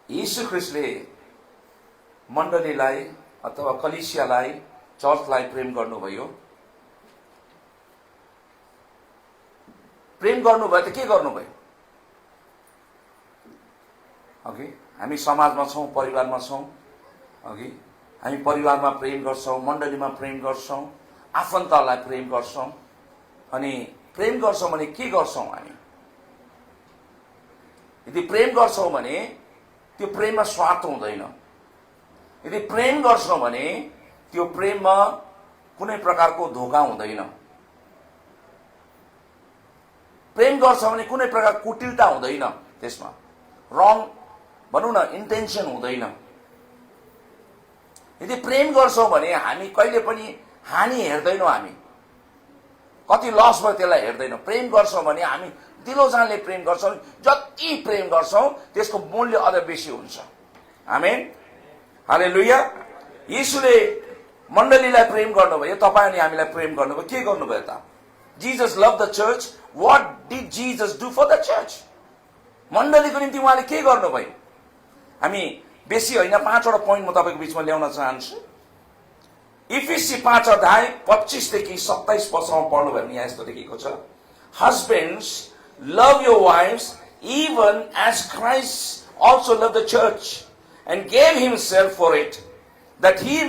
यीशु ख्रिस्टले मण्डलीलाई अथवा कलिसियालाई, चर्चलाई प्रेम गर्नुभयो। प्रेम गर्नुभयो त के गर्नुभयो? अघि हामी समाजमा छौँ, परिवारमा छौँ, अघि हामी परिवारमा प्रेम गर्छौँ, मण्डलीमा प्रेम गर्छौँ, आफन्तलाई प्रेम गर्छौँ। अनि प्रेम गर्छौँ भने के गर्छौँ हामी? यदि प्रेम गर्छौँ भने त्यो प्रेममा स्वार्थ हुँदैन। यदि प्रेम गर्छौँ भने त्यो प्रेममा कुनै प्रकारको धोका हुँदैन। प्रेम गर्छौँ भने कुनै प्रकारको कुटिलता हुँदैन, त्यसमा रङ भनौँ न इन्टेन्सन हुँदैन। यदि प्रेम गर्छौँ भने हामी कहिले पनि हानि हेर्दैनौँ, हामी कति लस भयो त्यसलाई हेर्दैनौँ। प्रेम गर्छौँ भने हामी दिलोजानले प्रेम गर्छौँ, जति प्रेम गर्छौँ त्यसको मूल्य अझ बेसी हुन्छ। आमेन, हालेलुया। यीशुले मण्डलीलाई प्रेम गर्नुभयो, तपाईँ अनि हामीलाई प्रेम गर्नुभयो। के गर्नुभयो त? Jesus love the church. What did Jesus do for the church? मण्डलीको निम्ति उहाँले के गर्नुभयो? हामी बेसी होइन, 5वटा पोइन्ट म तपाईँको बिचमा ल्याउन चाहन्छु। इफिसी 5 अध्याय 25 देखि 27 पदसम्म पढ्नुभयो भने यहाँ यस्तो लेखेको छ, husbands love your wifes even as Christ also loved the church and gave himself for it, that he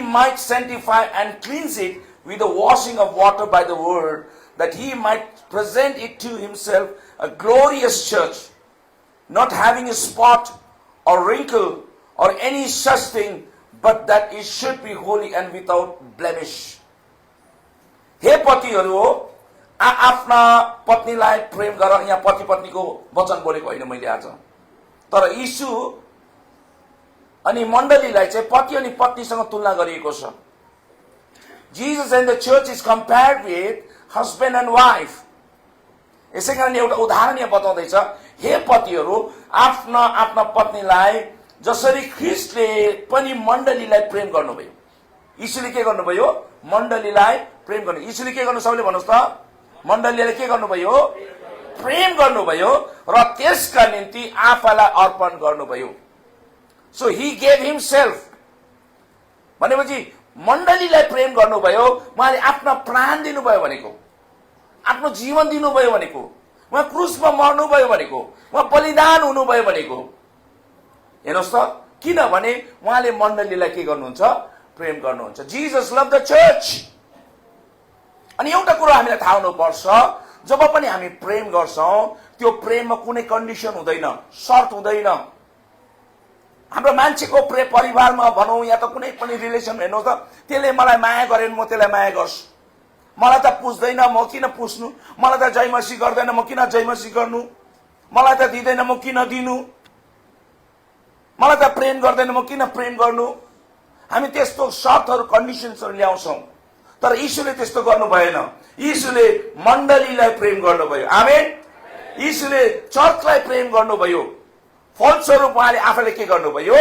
might sanctify and cleanse it with the washing of water by the word, that he might present it to himself a glorious church, not having a spot or wrinkle or any such thing, but that it should be holy and without blemish. हे पतिहरू, आफ्ना पत्नीलाई प्रेम गर। यहाँ पति पत्नीको वचन बोलेको होइन मैले आज, तर यीशु अनि मण्डलीलाई चाहिँ पति अनि पत्नीसँग तुलना गरिएको छ। Jesus and the church is compared with husband and wife. यसै कारण एउटा उदाहरण यहाँ बताउँदैछ, हे पतिहरू, आफ्ना आफ्ना पत्नीलाई जसरी ख्रिस्टले पनि मण्डलीलाई प्रेम गर्नुभयो। यीशुले के गर्नुभयो? मण्डलीलाई प्रेम गर्नु। यीशुले के गर्नु? सबैले भन्नुहोस् त, मण्डलीलाई के गर्नुभयो? प्रेम गर्नुभयो र त्यसका निम्ति आफैलाई अर्पण गर्नुभयो। सो ही गेभ हिमसेल्फ भनेपछि मण्डलीलाई प्रेम गर्नुभयो, उहाँले आफ्ना प्राण दिनुभयो भनेको, आफ्नो जीवन दिनुभयो भनेको, उहाँ क्रुसमा मर्नुभयो भनेको, उहाँ बलिदान हुनुभयो भनेको। हेर्नुहोस् त, किनभने उहाँले मण्डलीलाई के गर्नुहुन्छ? प्रेम गर्नुहुन्छ। Jesus love the church. अनि एउटा कुरो हामीलाई थाहा हुनुपर्छ, जब पनि हामी प्रेम गर्छौं त्यो प्रेममा कुनै कन्डिसन हुँदैन, शर्त हुँदैन। हाम्रो मान्छेको परिवारमा भनौं या त कुनै पनि रिलेसन हेर्नुहोस् त, त्यसले मलाई माया गरेन म त्यसलाई माया गर्छु, मलाई त पुज्दैन म किन पुज्नु, मलाई त जयमसी गर्दैन म किन जयमसी गर्नु, मलाई त दिदैन म किन दिनु, मलाई त प्रेम गर्दैन म किन प्रेम गर्नु। हामी त्यस्तो शर्तहरू कन्डिसन्सहरू ल्याउँछौं, तर यीशुले त्यस्तो गर्नु भएन। यीशुले मण्डलीलाई प्रेम गर्नुभयो। आमेन। यीशुले चर्चलाई प्रेम गर्नुभयो। फलस्वरूप उहाँले आफैले के गर्नुभयो?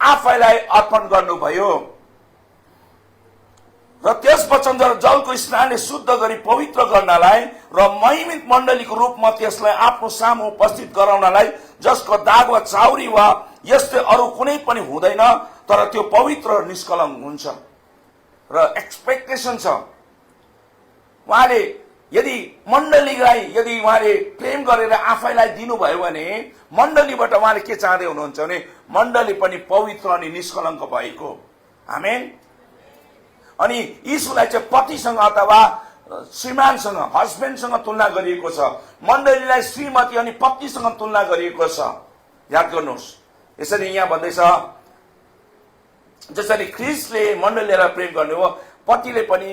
आफैलाई अर्पण गर्नुभयो। र त्यस वचन जलको स्नानले शुद्ध गरी पवित्र गर्नलाई र महिमित मण्डलीको रूपमा त्यसलाई आफ्नो सामु उपस्थित गराउनलाई, जसको दाग वा चाउरी वा यस्तै अरू कुनै पनि हुँदैन, तर त्यो पवित्र निष्कलङ्क हुन्छ र एक्सपेक्टेसन छ। उहाँले यदि मण्डलीलाई यदि उहाँले प्रेम गरेर आफैलाई दिनुभयो भने मण्डलीबाट उहाँले के चाहँदै हुनुहुन्छ भने मण्डली पनि पवित्र अनि निष्कलङ्क भएको। आमेन। अनि यीशुलाई चाहिँ पतिसँग अथवा श्रीमानसँग, हस्बेन्डसँग तुलना गरिएको छ। मण्डलीलाई श्रीमती अनि पत्नीसँग तुलना गरिएको छ। याद गर्नुहोस्, यसरी यहाँ भन्दैछ, जसरी ख्रिस्टले मण्डलीलाई प्रेम गर्नुभयो, पतिले पनि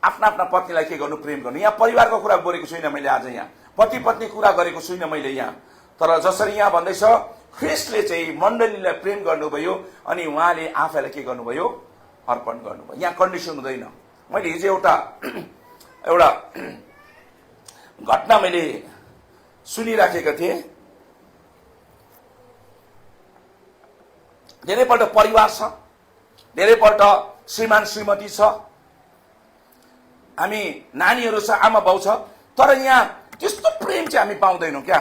आफ्ना आफ्ना पत्नीलाई के गर्नु? प्रेम गर्नु। यहाँ परिवारको कुरा बोलेको छुइनँ मैले आज, यहाँ पति पत्नी कुरा गरेको छुइनँ मैले यहाँ, तर जसरी यहाँ भन्दैछ ख्रिस्टले चाहिँ मण्डलीलाई प्रेम गर्नुभयो अनि उहाँले आफैलाई के गर्नुभयो? अर्पण गर्नुभयो। यहाँ कन्डिसन हुँदैन। मैले हिजो एउटा घटना मैले सुनिराखेको थिएँ। धेरैपल्ट परिवार छ, धेरैपल्ट श्रीमान श्रीमती छ, हामी नानीहरू छ, आमा बाउ छ, तर यहाँ त्यस्तो प्रेम चाहिँ हामी पाउँदैनौँ क्या।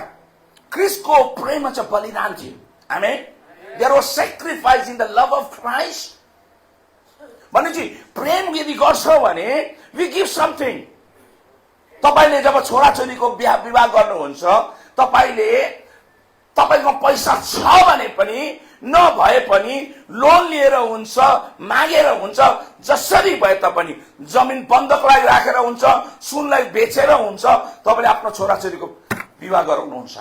ख्रिस्टको प्रेममा चाहिँ बलिदान थियो। Amen. There was sacrifice in the love of Christ. भनेपछि प्रेम यदि गर्छौं भने we give something. तपाईले जब छोराछोरीको विवाह गर्नुहुन्छ तपाईले तपाईको पैसा छ भने पनि नभए पनि लोन लिएर हुन्छ मागेर हुन्छ जसरी भए तापनि जमिन बन्धकलाई राखेर हुन्छ सुनलाई बेचेर हुन्छ तपाईले आफ्नो छोराछोरीको विवाह गराउनुहुन्छ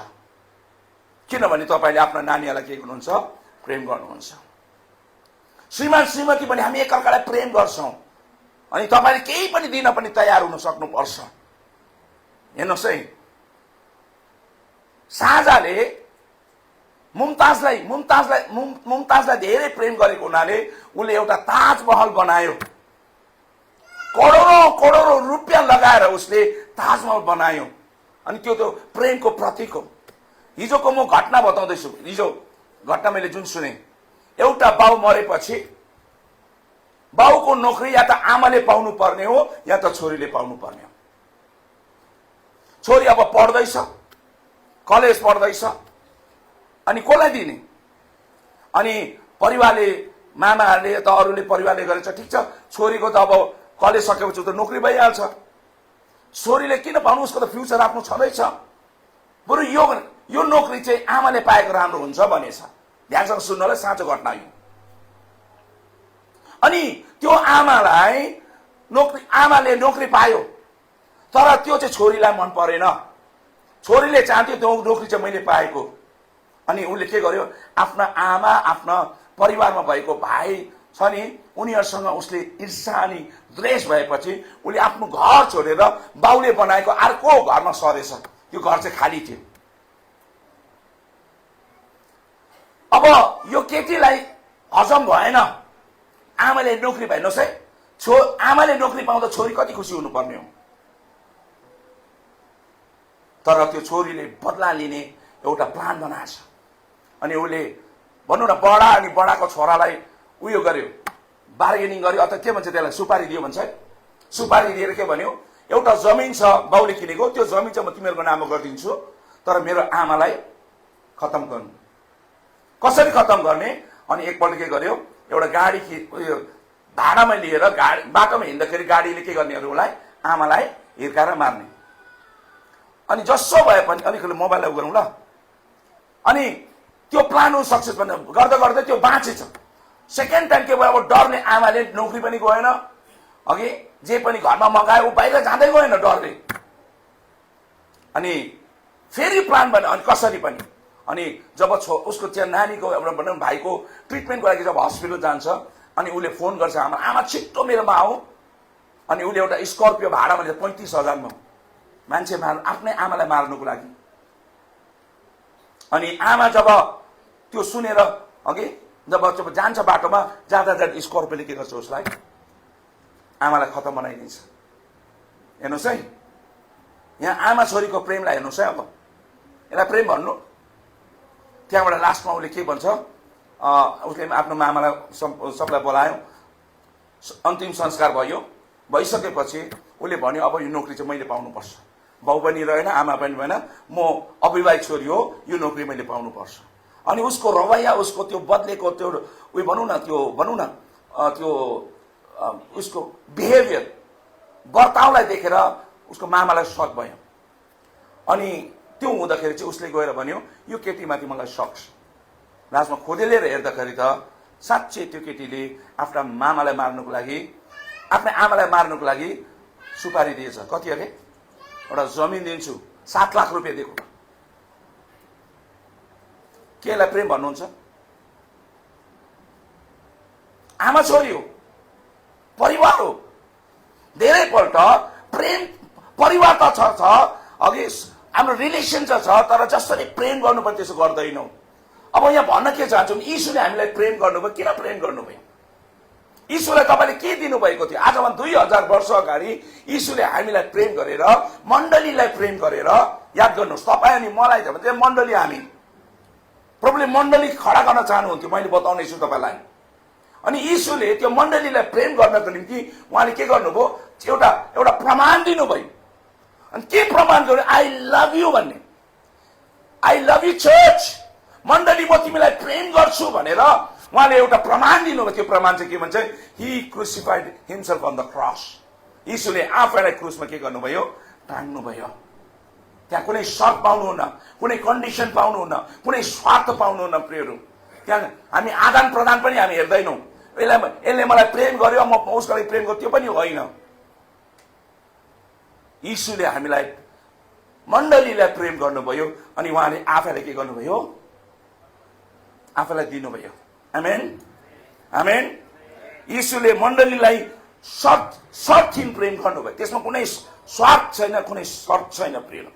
किनभने तपाईले आफ्नो नानीलाई के गर्नुहुन्छ प्रेम गर्नुहुन्छ श्रीमान श्रीमती पनि हामी एकअर्कालाई प्रेम गर्छौं अनि तपाईले केही पनि दिन पनि तयार हुन सक्नुपर्छ हेर्नुस् है शाहजहाँले मुमताजलाई धेरै प्रेम गरेको हुनाले उले एउटा ताजमहल बनायो करोडौं रुपैयाँ लगाएर उसले ताजमहल बनायो अनि त्यो प्रेमको प्रतीक हो हिजोको म घटना बताउँदैछु हिजो घटना मैले जुन सुने एउटा बाउ मरेपछि बाउको नोकरी या त आमाले पाउनु पर्ने हो या त छोरीले पाउनु पर्ने हो छोरी अब पढ्दैछ कलेज पढ्दैछ अनि कसलाई दिने अनि परिवारले मामाहरूले त अरूले परिवारले गरेछ ठीक छ छोरीको त अब कलेज सकेपछि त नोकरी भइहाल्छ छोरीले किन पाउनु उसको त फ्युचर आफ्नो छँदैछ बरु यो नोकरी चाहिँ आमाले पाएको राम्रो हुन्छ भनेछ ध्यानसँग सुन्नलाई साँचो घटना यो अनि त्यो आमाले नोकरी पायो तर त्यो चाहिँ छोरीलाई मन परेन छोरीले चाहन्थ्यो त्यो नोकरी चाहिँ मैले पाएको अनि उनले के गर्यो आफ्ना आमा आफ्ना परिवारमा भएको भाइ छ नि उनीहरुसँग उसले ईर्ष्या अनि द्वेष भएपछि उले आफ्नो घर छोडेर बाउले बनाएको अर्को घरमा सरेछ त्यो घर चाहिँ खाली थियो अब यो केटीलाई हजम भएन आमाले नोकरी पाइनस् है आमाले नोकरी पाउँदा छोरी कति खुसी हुनुपर्ने हो तर त्यो छोरीले बदला लिने एउटा प्लान बनाएछ अनि उले भन्नु न बडा अनि बडाको छोरालाई उयो गर्यो बार्गेनिङ गर्यो अथवा के भन्छ त्यसलाई सुपारी दियो भन्छ है सुपारी दिएर के भन्यो एउटा जमिन छ बाउले किनेको त्यो जमिन चाहिँ म तिमीहरुको नाममा गरिदिन्छु तर मेरो आमालाई खतम गर्नु कसरी खतम गर्ने अनि एकपल्ट के गर्यो एउटा गाडी उयो भाडामा लिएर बाटोमा हिँड्दाखेरि गाडीले के गर्नेहरुलाई आमालाई हिर्काएर मार्ने अनि जसो भए पनि अलिकति मोबाइललाई गरौँ ल अनि त्यो प्लान सक्सेस बन्न गर्दा गर्दै त्यो बाँचेछ सेकेन्ड टाइम के भयो अब डरले आमाले नोकरी पनि गएन अघि जे पनि घरमा मगायो उ बाहिर जाँदै गएन डरले अनि फेरि प्लान बन्यो अनि कसरी पनि अनि जब उसको चाहिँ नानीको एउटा भनौँ भाइको ट्रिटमेन्टको लागि जब हस्पिटल जान्छ अनि उले फोन गर्छ आमा छिट्टो मेरोमा आऊ अनि उले एउटा स्कर्पियो भाडामा लिएर 35,000 मा मान्छे आफ्नै आमालाई मार्नुको लागि अनि आमा जब त्यो सुनेर अघि जब जान्छ बाटोमा जाँदा स्कर्पियोले के गर्छ उसलाई आमालाई खतम बनाइदिन्छ हेर्नुस् है यहाँ आमा छोरीको प्रेमलाई हेर्नुस् है अब यसलाई प्रेम भन्नु त्यहाँबाट लास्टमा उसले के भन्छ उसले आफ्नो मामालाई सबलाई बोलायो अन्तिम संस्कार भयो भइसकेपछि उसले भन्यो अब यो नोकरी चाहिँ मैले पाउनुपर्छ बाउ पनि रहेन आमा पनि भएन म अविवाहित छोरी हो यो नोकरी मैले पाउनुपर्छ अनि उसको रवैया उसको त्यो बदलेको त्यो उयो भनौँ न त्यो उसको बिहेभियर वर्ताउलाई देखेर उसको मामालाई शक भयो अनि त्यो हुँदाखेरि चाहिँ उसले गएर भन्यो यो केटीमाथि मलाई शक छ लास्टमा खोदेलेर हेर्दाखेरि त साच्चै त्यो केटीले आफ्ना मामालाई मार्नुको लागि आफ्नै आमालाई मार्नुको लागि सुपारी दिएछ कति अरे एउटा जमिन दिन्छु 7 लाख रुपैयाँ दिएको केलाई प्रेम भन्नुहुन्छ आमा छोरी हो परिवार हो धेरैपल्ट प्रेम परिवार त छ अघि हाम्रो रिलेसन छ तर जसरी प्रेम गर्नुपर्छ त्यसो गर्दैनौं अब यहाँ भन्न के चाहन्छु यीशुले हामीलाई प्रेम गर्नुभयो किन प्रेम गर्नुभयो यीशुलाई तपाईले के दिनुभएको थियो आजभन्दा 2000 वर्ष अगाडि यीशुले हामीलाई प्रेम गरेर मण्डलीलाई प्रेम गरेर याद गर्नुहोस् तपाई अनि मलाई भने मण्डली हामी प्रभुले मण्डली खडा गर्न चाहनुहुन्थ्यो मैले बताउने छु तपाईलाई अनि यीशुले त्यो मण्डलीलाई प्रेम गर्नको निम्ति उहाँले के गर्नुभयो एउटा प्रमाण दिनुभयो अनि के प्रमाण गर्यो आई लभ यु भन्ने आई लभ यु चर्च मण्डली म तिमीलाई प्रेम गर्छु भनेर उहाँले एउटा प्रमाण दिनुभयो। त्यो प्रमाण चाहिँ के भन्छ? He crucified himself on the cross. यीशुले आफैलाई क्रुसमा के गर्नुभयो? टाङ्नुभयो। त्यहाँ कुनै सर्त पाउनुहुन्न, कुनै कन्डिसन पाउनुहुन्न, कुनै स्वार्थ पाउनुहुन्न प्रियहरू। त्यहाँ हामी आदान प्रदान पनि हामी हेर्दैनौँ। यसले मलाई प्रेम गर्यो, म उसलाई प्रेम गर्छु, त्यो पनि होइन। यीशुले हामीलाई मण्डलीलाई प्रेम गर्नुभयो अनि उहाँले आफैलाई के गर्नुभयो? आफैलाई दिनुभयो। आमेन, आमेन। यीशुले मण्डलीलाई शर्तहीन प्रेम गर्नुभयो। त्यसमा कुनै स्वार्थ छैन, कुनै शर्त छैन प्रेम।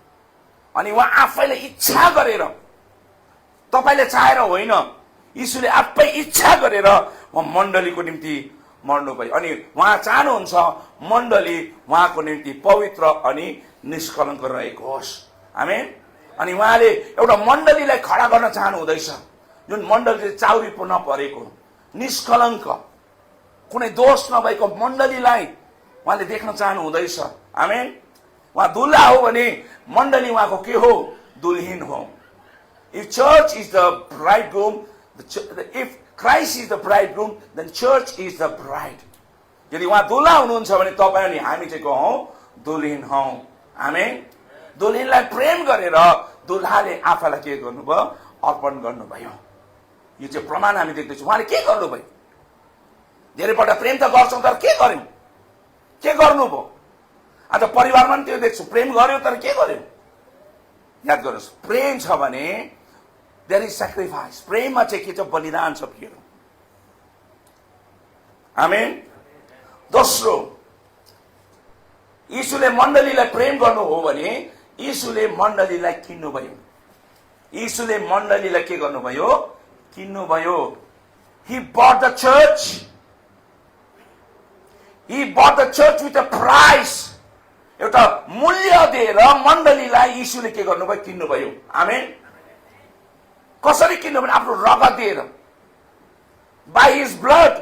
अनि उहाँ आफैले इच्छा गरेर, तपाईले चाहेर होइन, यीशुले आफै इच्छा गरेर उहाँ मण्डलीको निम्ति मर्नुभयो। अनि उहाँ चाहनुहुन्छ मण्डली उहाँको निम्ति पवित्र अनि निष्कलङ्क रहेको होस्। आमेन। अनि उहाँले एउटा मण्डलीलाई खडा गर्न चाहनु हुँदैछ, जुन मण्डली चाउरी नपरेको, निष्कलङ्क, कुनै दोष नभएको मण्डलीलाई उहाँले देख्न चाहनु हुँदैछ। आमेन। उहाँ दुल्हा हो भने मण्डली उहाँको के हो? दुल्हिन हो। If church is the bridegroom, if Christ is the bridegroom, then church is the bride. यदि उहाँ दुल्हा हुनुहुन्छ भने तपाईँ अनि हामी चाहिँ को हौ? दुल्हिन हौ। आमेन। दुल्हिनलाई प्रेम गरेर दुल्हाले आफैलाई के गर्नुभयो? अर्पण गर्नुभयो। यो चाहिँ प्रमाण हामी देख्दैछौँ। उहाँले के गर्नुभयो? धेरैपल्ट प्रेम त गर्छौँ तर के गर्यौँ? के गर्नुभयो? आज परिवारमा पनि त्यो देख्छु, प्रेम गर्यो तर के गर्यो? याद गर्नुहोस्, प्रेम छ भने देयर इज सेक्रिफाइस। प्रेममा चाहिँ के छ? बलिदान छ प्रिय। आमेन। दोस्रो, यीशुले मण्डलीलाई प्रेम गर्नु हो भने यीशुले मण्डलीलाई किन्नुभयो। यीशुले मण्डलीलाई के गर्नुभयो? किन्नुभयो। He bought the church. He bought the church with a price. एउटा मूल्य दिएर मण्डलीलाई यीशुले के गर्नुभयो? किन्नुभयो। आमेन। कसरी किन्नु भने आफ्नो रगत दिएर, बाइ हिज ब्लड।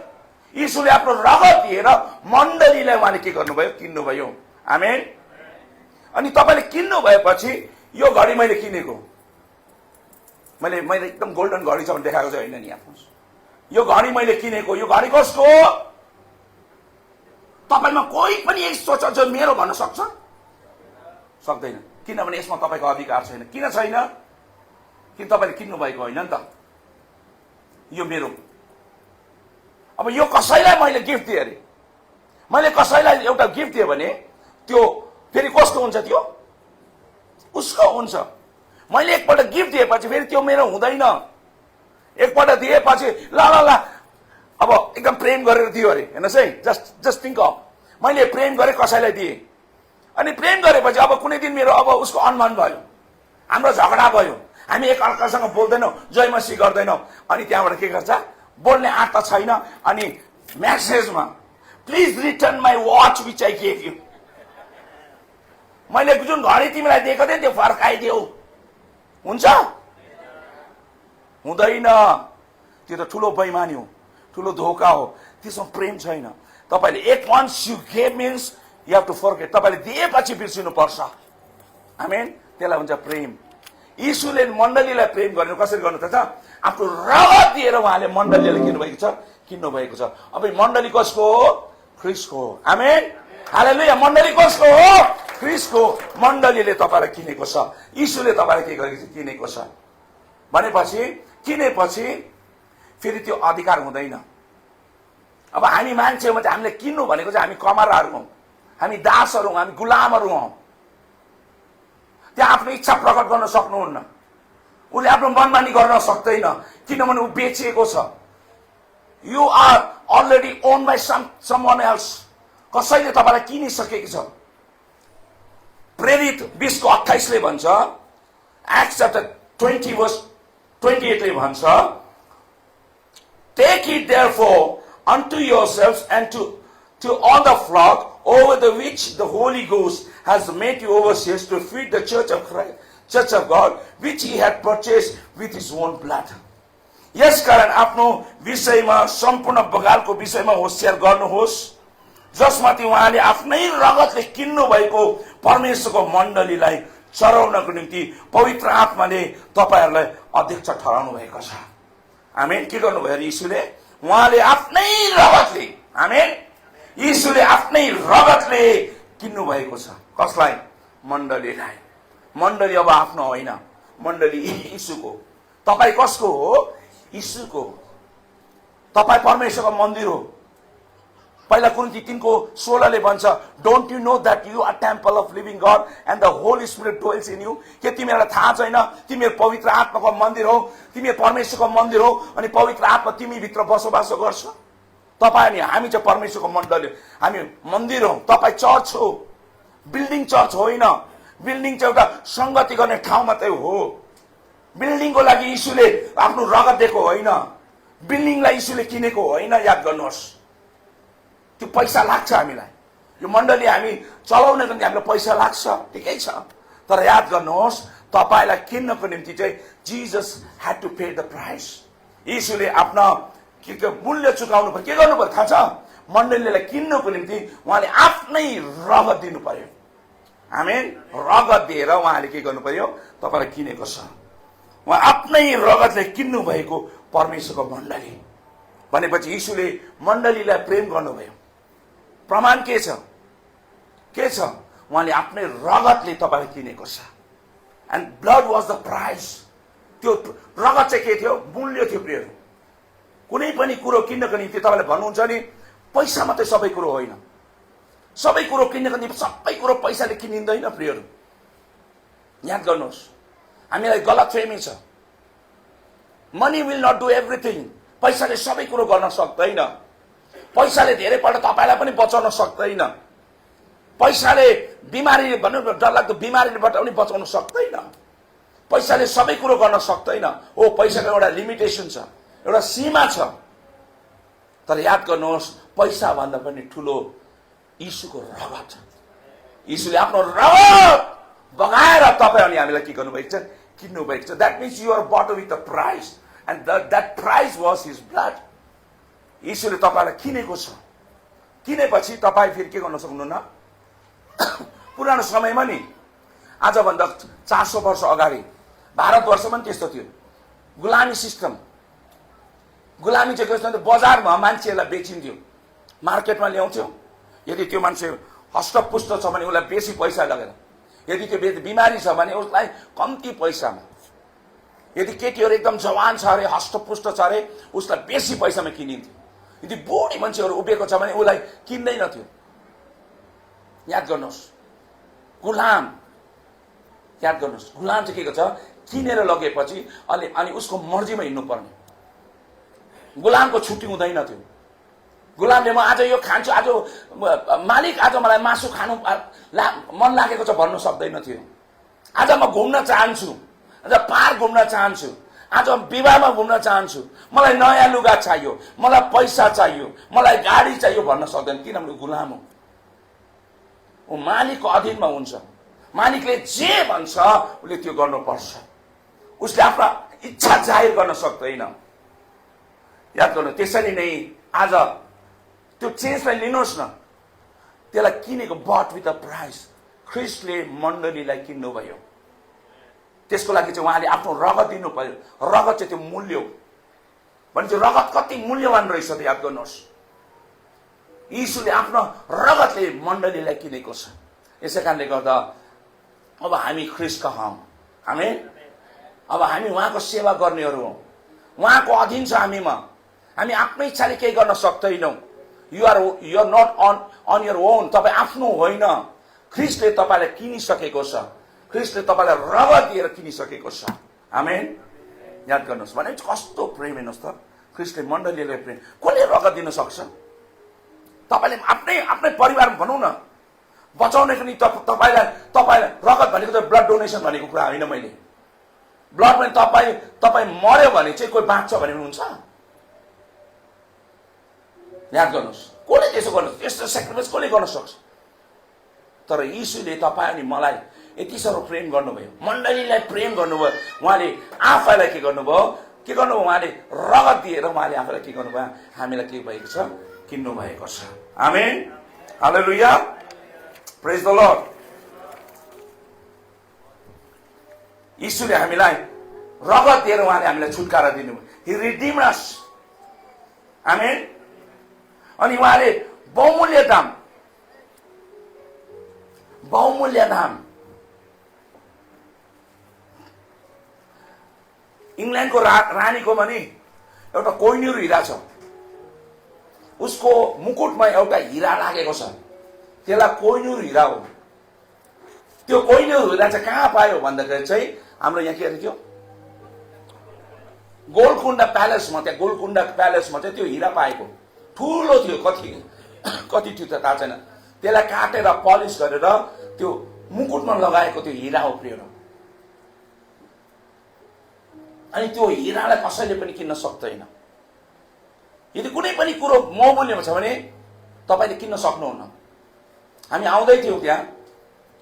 यीशुले आफ्नो रगत दिएर मण्डलीलाई उहाँले के गर्नुभयो? किन्नुभयो। आमेन। अनि तपाईँले किन्नु भएपछि यो घडी मैले किनेको, मैले एकदम गोल्डन घडी छ भने देखाएको चाहिँ होइन नि। आफ्नो यो घडी मैले किनेको, यो घडी कसको? तपाईमा कोही पनि यस्तो छ जो मेरो भन्न सक्छ? सक्दैन। किनभने यसमा तपाईँको अधिकार छैन। किन छैन? किन तपाईँले किन्नु भएको होइन नि त। यो मेरो। अब यो कसैलाई मैले गिफ्ट दिएँ अरे, मैले कसैलाई एउटा गिफ्ट दिएँ भने त्यो फेरि कसको हुन्छ? त्यो उसको हुन्छ। मैले एकपल्ट गिफ्ट दिएपछि फेरि त्यो मेरो हुँदैन। एकपल्ट दिएपछि ल ल ल अब एकदम प्रेम गरेर दियो अरे। हेर्नुहोस् है, जस्ट थिङ्क अफ, मैले प्रेम गरेँ, कसैलाई दिएँ, अनि प्रेम गरेपछि अब कुनै दिन मेरो अब उसको अनुमान भयो, हाम्रो झगडा भयो, हामी एक अर्कासँग बोल्दैनौँ, जय मसी गर्दैनौँ, अनि त्यहाँबाट के गर्छ? बोल्ने आँट त छैन, अनि म्यासेजमा please return my watch which I gave you, मैले जुन घडी तिमीलाई दिएको थिएँ त्यो फर्काइदेऊ। हुन्छ? हुँदैन। त्यो त ठुलो बेइमानी हो, ठुलो धोका हो। त्यसमा प्रेम छैन। तपाईँले एक once you gave means you have to forget. तपाईँले दिएपछि बिर्सिनु पर्छ। आमेन। त्यसलाई भन्छ प्रेम। यीशुले मण्डलीलाई प्रेम गर्नु कसरी गर्नु त? आफ्नो रगत दिएर उहाँले मण्डलीलाई किन्नुभएको छ। अब मण्डली कसको हो? ख्रीष्टको हो। आमेन। हालेलुया। मण्डली कसको हो? ख्रीष्टको। मण्डलीले तपाईँलाई किनेको छ। यीशुले तपाईँलाई के गरेको छ? किनेको छ। भनेपछि किनेपछि फेरि त्यो अधिकार हुँदैन। अब हामी मान्छे हो, हामीले किन्नु भनेको चाहिँ हामी कमराहरू हौँ, हामी दासहरू हौँ, हामी गुलामहरू हौँ। त्यहाँ आफ्नो इच्छा प्रकट गर्न सक्नुहुन्न। उसले आफ्नो मनमानी गर्न सक्दैन, किनभने ऊ बेचिएको छ। You are already own by someone else. कसैले तपाईँलाई किनिसकेको छ। प्रेरित 20:28 ले भन्छ, एक्ट्स च्याप्टर 20:28 ले भन्छ, take it therefore unto yourselves and to all the flock over the which the Holy Ghost has made you overseers to feed the church of Christ, church of God, which he had purchased with his own blood. यस कारण आफ्नो विषयमा सम्पूर्ण बगालको विषयमा होशियार गर्नुहोस्, जसमाथि उहाँले आफ्नै रगतले किन्नु भएको परमेश्वरको मण्डलीलाई चढाउनको निम्ति पवित्र आत्माले तपाईहरूलाई अध्यक्ष ठहराउनु भएको छ। आमेन। के गर्नुभयो अरे यीशुले? उहाँले आफ्नै रगतले, आमेन, यीशुले आफ्नै रगतले किन्नु भएको छ। कसलाई? मण्डलीलाई। मण्डली अब आफ्नो होइन, मण्डली यीशुको। तपाईँ कसको हो? यीशुको। तपाईँ परमेश्वरको मन्दिर हो। पहिला कुरिन्थी 3:16 भन्छ, don't you know that you are temple of living God and the Holy Spirit dwells in you? के तिमीहरूलाई थाहा छैन तिमीहरू पवित्र आत्माको मन्दिर हो, तिमीहरू परमेश्वरको मन्दिर हो अनि पवित्र आत्मा तिमी भित्र बसोबासो गर्छ? तपाईँ अनि हामी चाहिँ परमेश्वरको मण्डली, हामी मन्दिर हौ। तपाईँ चर्च हो, बिल्डिङ चर्च होइन। बिल्डिङ चाहिँ एउटा संगति गर्ने ठाउँ मात्रै हो। बिल्डिङको लागि यीशुले आफ्नो रगत दिएको होइन, बिल्डिङलाई यीशुले किनेको होइन। याद गर्नुहोस्, त्यो पैसा लाग्छ हामीलाई। यो मण्डली हामी चलाउनको निम्ति हामीलाई पैसा लाग्छ, ठिकै छ, तर याद गर्नुहोस् तपाईलाई किन्नको निम्ति चाहिँ Jesus had to pay the price. यीशुले आफ्नो के मूल्य चुकाउनु पर्यो। के गर्नु पर्यो थाहा छ? मण्डलीलाई किन्नको निम्ति उहाँले आफ्नै रगत दिनु पर्यो। आमेन। रगत दिएर उहाँले के गर्नु पर्यो? तपाईलाई किनेको छ। उहाँ आफ्नै रगतले किन्नु भएको परमेश्वरको मण्डली भनेपछि यीशुले मण्डलीलाई प्रेम गर्नुभयो। प्रमाण के छ? के छ? उहाँले आफ्नै रगतले तपाईलाई किनेको छ। And blood was the price. त्यो रगत चाहिँ के थियो? मूल्य थियो प्रियहरू। कुनै पनि कुरो किन्नको निम्ति तपाईँले भन्नुहुन्छ नि पैसा मात्रै सबै कुरो होइन। सबै कुरो किन्नको निम्ति सबै कुरो पैसाले किनिँदैन प्रियहरू। याद गर्नुहोस्, हामीलाई गलत फेमी छ। Money will not do everything. पैसाले सबै कुरो गर्न सक्दैन। पैसाले धेरैपल्ट तपाईँलाई पनि बचाउन सक्दैन। पैसाले बिमारी भन्नु डरलाग्दो बिमारीबाट पनि बचाउन सक्दैन। पैसाले सबै कुरो गर्न सक्दैन। हो, पैसाको एउटा लिमिटेसन छ, एउटा सीमा छ। तर याद गर्नुहोस्, पैसा भन्दा पनि ठुलो यीशुको रगत। यीशुले आफ्नो रगत बगाएर तपाईँ अनि हामीलाई के गर्नुभएको छ? किन्नु भएको छ। That means you are bought with the price and that price was his blood. यीशुले तपाईलाई किनेको छ। किनेपछि तपाईँ फेरि के गर्न सक्नुहुन्न? पुरानो समयमा नि आजभन्दा 400 वर्ष अगाडि भारतवर्षमा पनि त्यस्तो थियो, गुलामी सिस्टम। गुलामी चाहिँ कस्तो थियो? बजारमा मान्छेहरूलाई बेचिन्थ्यो, मार्केटमा ल्याउँथ्यो। यदि त्यो मान्छे हष्टपुष्ट छ भने उसलाई बेसी पैसा लगेर, यदि त्यो बिमारी छ भने उसलाई कम्ती पैसामा, यदि केटीहरू एकदम जवान छ अरे, हष्टपुष्ट छ अरे, उसलाई बेसी पैसामा किनिन्थ्यो। यदि बुढी मान्छेहरू उभिएको छ भने उसलाई किन्दैन थियो। याद गर्नुहोस्, गुलाम। याद गर्नुहोस्, गुलाम चाहिँ के गर्छ? किनेर लगेपछि अनि उसको मर्जीमा हिँड्नु पर्ने। गुलामको छुट्टी हुँदैन थियो। गुलामले म आज यो खान्छु, आज मालिक आज मलाई मासु खानु मन लागेको छ भन्नु सक्दैन थियो। आज म घुम्न चाहन्छु, आज पार्क घुम्न चाहन्छु, आज विवाहमा घुम्न चाहन्छु, मलाई नयाँ लुगा चाहियो, मलाई पैसा चाहियो, मलाई गाडी चाहियो भन्न सक्दैन, किनभने गुलाम हो। ऊ मालिकको अधीनमा हुन्छ। मालिकले जे भन्छ उसले त्यो गर्नुपर्छ। उसले आफ्ना इच्छा जाहिर गर्न सक्दैन। याद गर्नु, त्यसरी नै आज त्यो चेन्जलाई लिनुहोस् न, त्यसलाई किनेको बट विथ द प्राइस। ख्रिस्टले मण्डलीलाई किन्नुभयो। त्यसको लागि चाहिँ उहाँले आफ्नो रगत दिनु पर्यो। रगत चाहिँ त्यो मूल्य हो। भने चाहिँ रगत कति मूल्यवान रहेछ त याद गर्नुहोस्। यीशुले आफ्नो रगतले मण्डलीलाई किनेको छ। यसै कारणले गर्दा अब हामी ख्रिस्टका हौं। आमेन। अब हामी उहाँको सेवा गर्नेहरू हौं। उहाँको अधीन छ हामीमा। हामी आफ्नै इच्छाले केही गर्न सक्दैनौँ। You are not on your own. तपाईँ आफ्नो होइन, ख्रिस्टले तपाईँलाई किनिसकेको छ। ख्रिस्टले तपाईँलाई रगत दिएर किनिसकेको छ। आमेन। याद गर्नुहोस्, भने कस्तो प्रेम हेर्नुहोस् त। ख्रिस्टले मण्डलीलाई प्रेम, कसले रगत दिन सक्छ? तपाईँले आफ्नै परिवारमा भनौँ न, बचाउनको निम्ति तपाईँलाई रगत भनेको त ब्लड डोनेसन भनेको कुरा होइन। मैले ब्लड पनि तपाईँ मर्यो भने चाहिँ कोही बाँच्छ भने हुन्छ? याद गर्नुहोस्, कसले त्यसो गर्नुहोस्? यस्तो सेक्रिफाइस कसले गर्न सक्छ? तर यीशुले तपाईँ अनि मलाई यति साह्रो प्रेम गर्नुभयो, मण्डलीलाई प्रेम गर्नुभयो। उहाँले आफैलाई के गर्नुभयो? उहाँले रगत दिएर उहाँले आफैलाई के गर्नुभयो? हामीलाई के भएको छ? किन्नु भएको छ। आमेन। हालेलुया। प्रेज द लर्ड। यीशुले हामीलाई रगत दिएर उहाँले हामीलाई छुटकारा दिनुभयो। He redeemed us. आमेन। अनि उहाँले बहुमूल्य दाम इंग्ल्यान्डको रानीको पनि एउटा कोहिनूर हिरा छ। उसको मुकुटमा एउटा हिरा लागेको छ, त्यसलाई कोहिनूर हिरा हो। त्यो कोहिनूर हिरा चाहिँ कहाँ पायो भन्दाखेरि चाहिँ हाम्रो यहाँ के अरे त्यो गोलकुण्डा प्यालेसमा, त्यहाँ गोलकुण्डा प्यालेसमा चाहिँ त्यो हिरा पाएको। ठुलो थियो, कति थियो त थाहा छैन। त्यसलाई काटेर पलिस गरेर त्यो मुकुटमा लगाएको त्यो हिरा हो प्रिय। अनि त्यो हिरालाई कसैले पनि किन्न सक्दैन। यदि कुनै पनि कुरो बहुमूल्यमा छ भने तपाईले किन्न सक्नुहुन्न। हामी आउँदै थियौँ त्यहाँ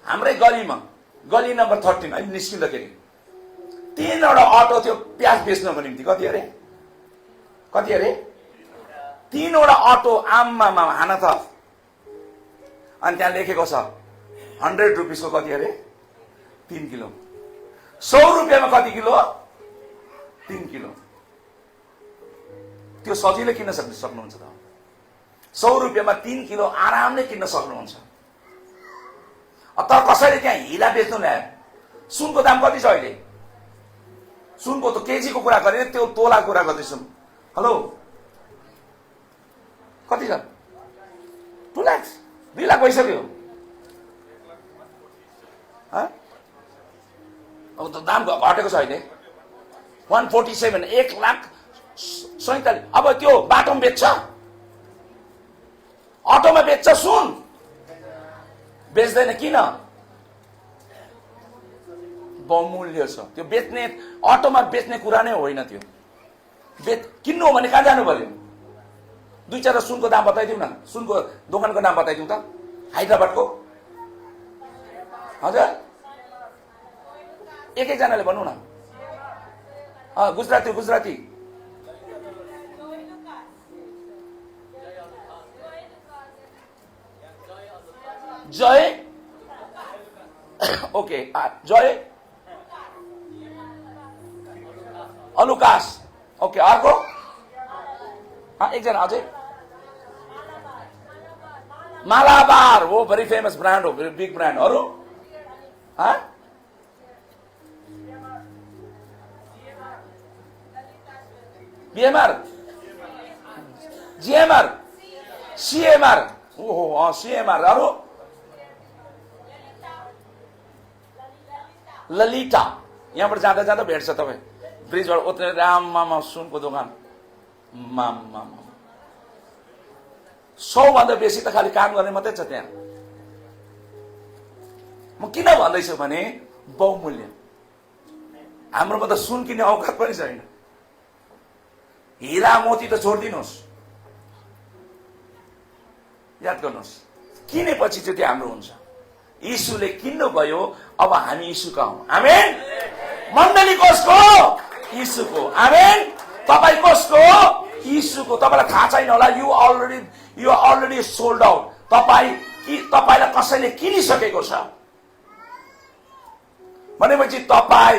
हाम्रै गलीमा, गली नम्बर 13 अहिले निस्किँदाखेरि 3वटा अटो थियो प्याज बेच्नको निम्ति। कति अरे 3वटा अटो आम्मामा हाना त। अनि त्यहाँ लेखेको छ 100 रुपिसको कति अरे 3 किलो, 100 रुपियाँमा कति किलो 3 किलो। त्यो सजिलै किन्न सक्नुहुन्छ त। 100 रुपियाँमा 3 किलो आरामले किन्न सक्नुहुन्छ। तर कसैले त्यहाँ हिरा बेच्नु ल्यायो। सुनको दाम कति छ अहिले? सुनको त केजीको कुरा गरे, त्यो तोला कुरा गर्दैछौँ। हेलो कति छ? 2 लाख 2 लाख भइसक्यो। अब त दाम घटेको छ अहिले 147, 1,47,000। अब त्यो बाटोमा बेच्छ, अटोमा बेच्छ, सुन बेच्दैन। किन? बहुमूल्य छ त्यो। बेच्ने अटोमा बेच्ने कुरा नै होइन त्यो। किन्नु हो भने कहाँ जानु पर्यो? 2-4 सुनको दाम बताइदिउँ न। सुनको दोकानको नाम बताइदिउँ त। हैदराबादको हजुर एकैजनाले भन्नु न। गुजराती जय ओके जय अलुकास ओके। अर्को एकजना अझै मालाबार हो, भेरी फेमस ब्रान्ड हो, बिग ब्रान्ड। अरू बीएमआर, जीएमआर, सीएमआर। ओहो सीएमआर। अरू ललिता। यहाँबाट जाँदा जाँदा भेट्छ तपाईँ ब्रिजबाट उत्रे राममा सुनको दोकान। 100 भन्दा बेसी त खालि काम गर्ने मात्रै छ त्यहाँ। म किन भन्दैछु भने बहुमूल्य। हाम्रोमा त सुन किन्ने औकात पनि छैन। हिरा मोती त छोडिदिनुहोस्, याद गर्नुहोस्। किनेपछि चाहिँ त्यो हाम्रो हुन्छ। यीशुले किन्नु भयो, अब हामी यीशुका हौं। आमेन। मण्डली कसको? यीशुको। आमेन। तपाई कसको? यीशुको। तपाईलाई थाहा छैन होला, यु अलरेडी सोल्ड आउट। तपाईलाई कसैले किनिसकेको छ भनेपछि तपाई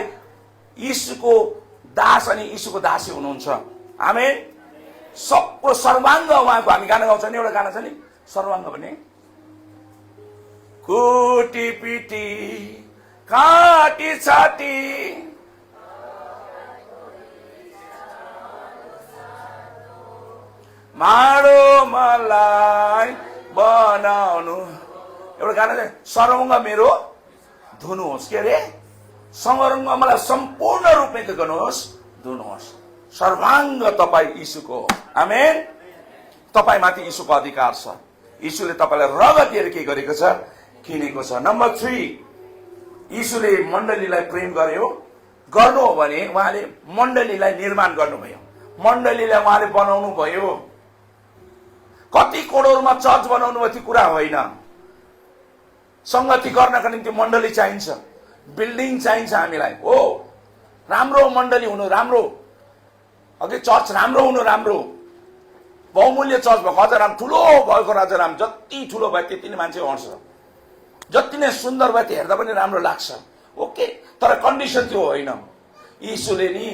यीशुको दास अनि यीशुको दासी हुनुहुन्छ। आमेन। सबको सर्वांग उहाँको। हामी गाना गाउँछ नि, एउटा गाना छ नि सर्वांग भने। कुटी पिटी काटी छाटी माडो मलाई बनाउनु। एउटा गाना चाहिँ सर्वांग मेरो धुनुहोस्। के अरे? सर्वांग मलाई सम्पूर्ण रूपमा के गर्नुहोस्? धुनुहोस्। सर्वांग तपाई यीशुको। आमेन। तपाई माथि यीशुको अधिकार छ। यीशुले तपाईलाई रगत दिएर के गरेको छ? किनेको छ। नम्बर 3, यीशुले मण्डलीलाई प्रेम गर्नु हो भने उहाँले मण्डलीलाई निर्माण गर्नुभयो। मण्डलीलाई उहाँले बनाउनु भयो। कति करोडमा चर्च बनाउनु भयो त्यो कुरा होइन। संगति गर्नका निम्ति मण्डली चाहिन्छ, बिल्डिङ चाहिन्छ हामीलाई। हो राम्रो मण्डली हुनु राम्रो, अघि चर्च राम्रो हुनु राम्रो। बहुमूल्य चर्च भएको अझ राम्रो, ठुलो भएको अझ राम्रो। जति ठुलो भयो त्यति नै मान्छे आउँछ, जति नै सुन्दर भयो त्यो हेर्दा पनि राम्रो लाग्छ। ओके, तर कन्डिसन त्यो होइन। यीशुले नि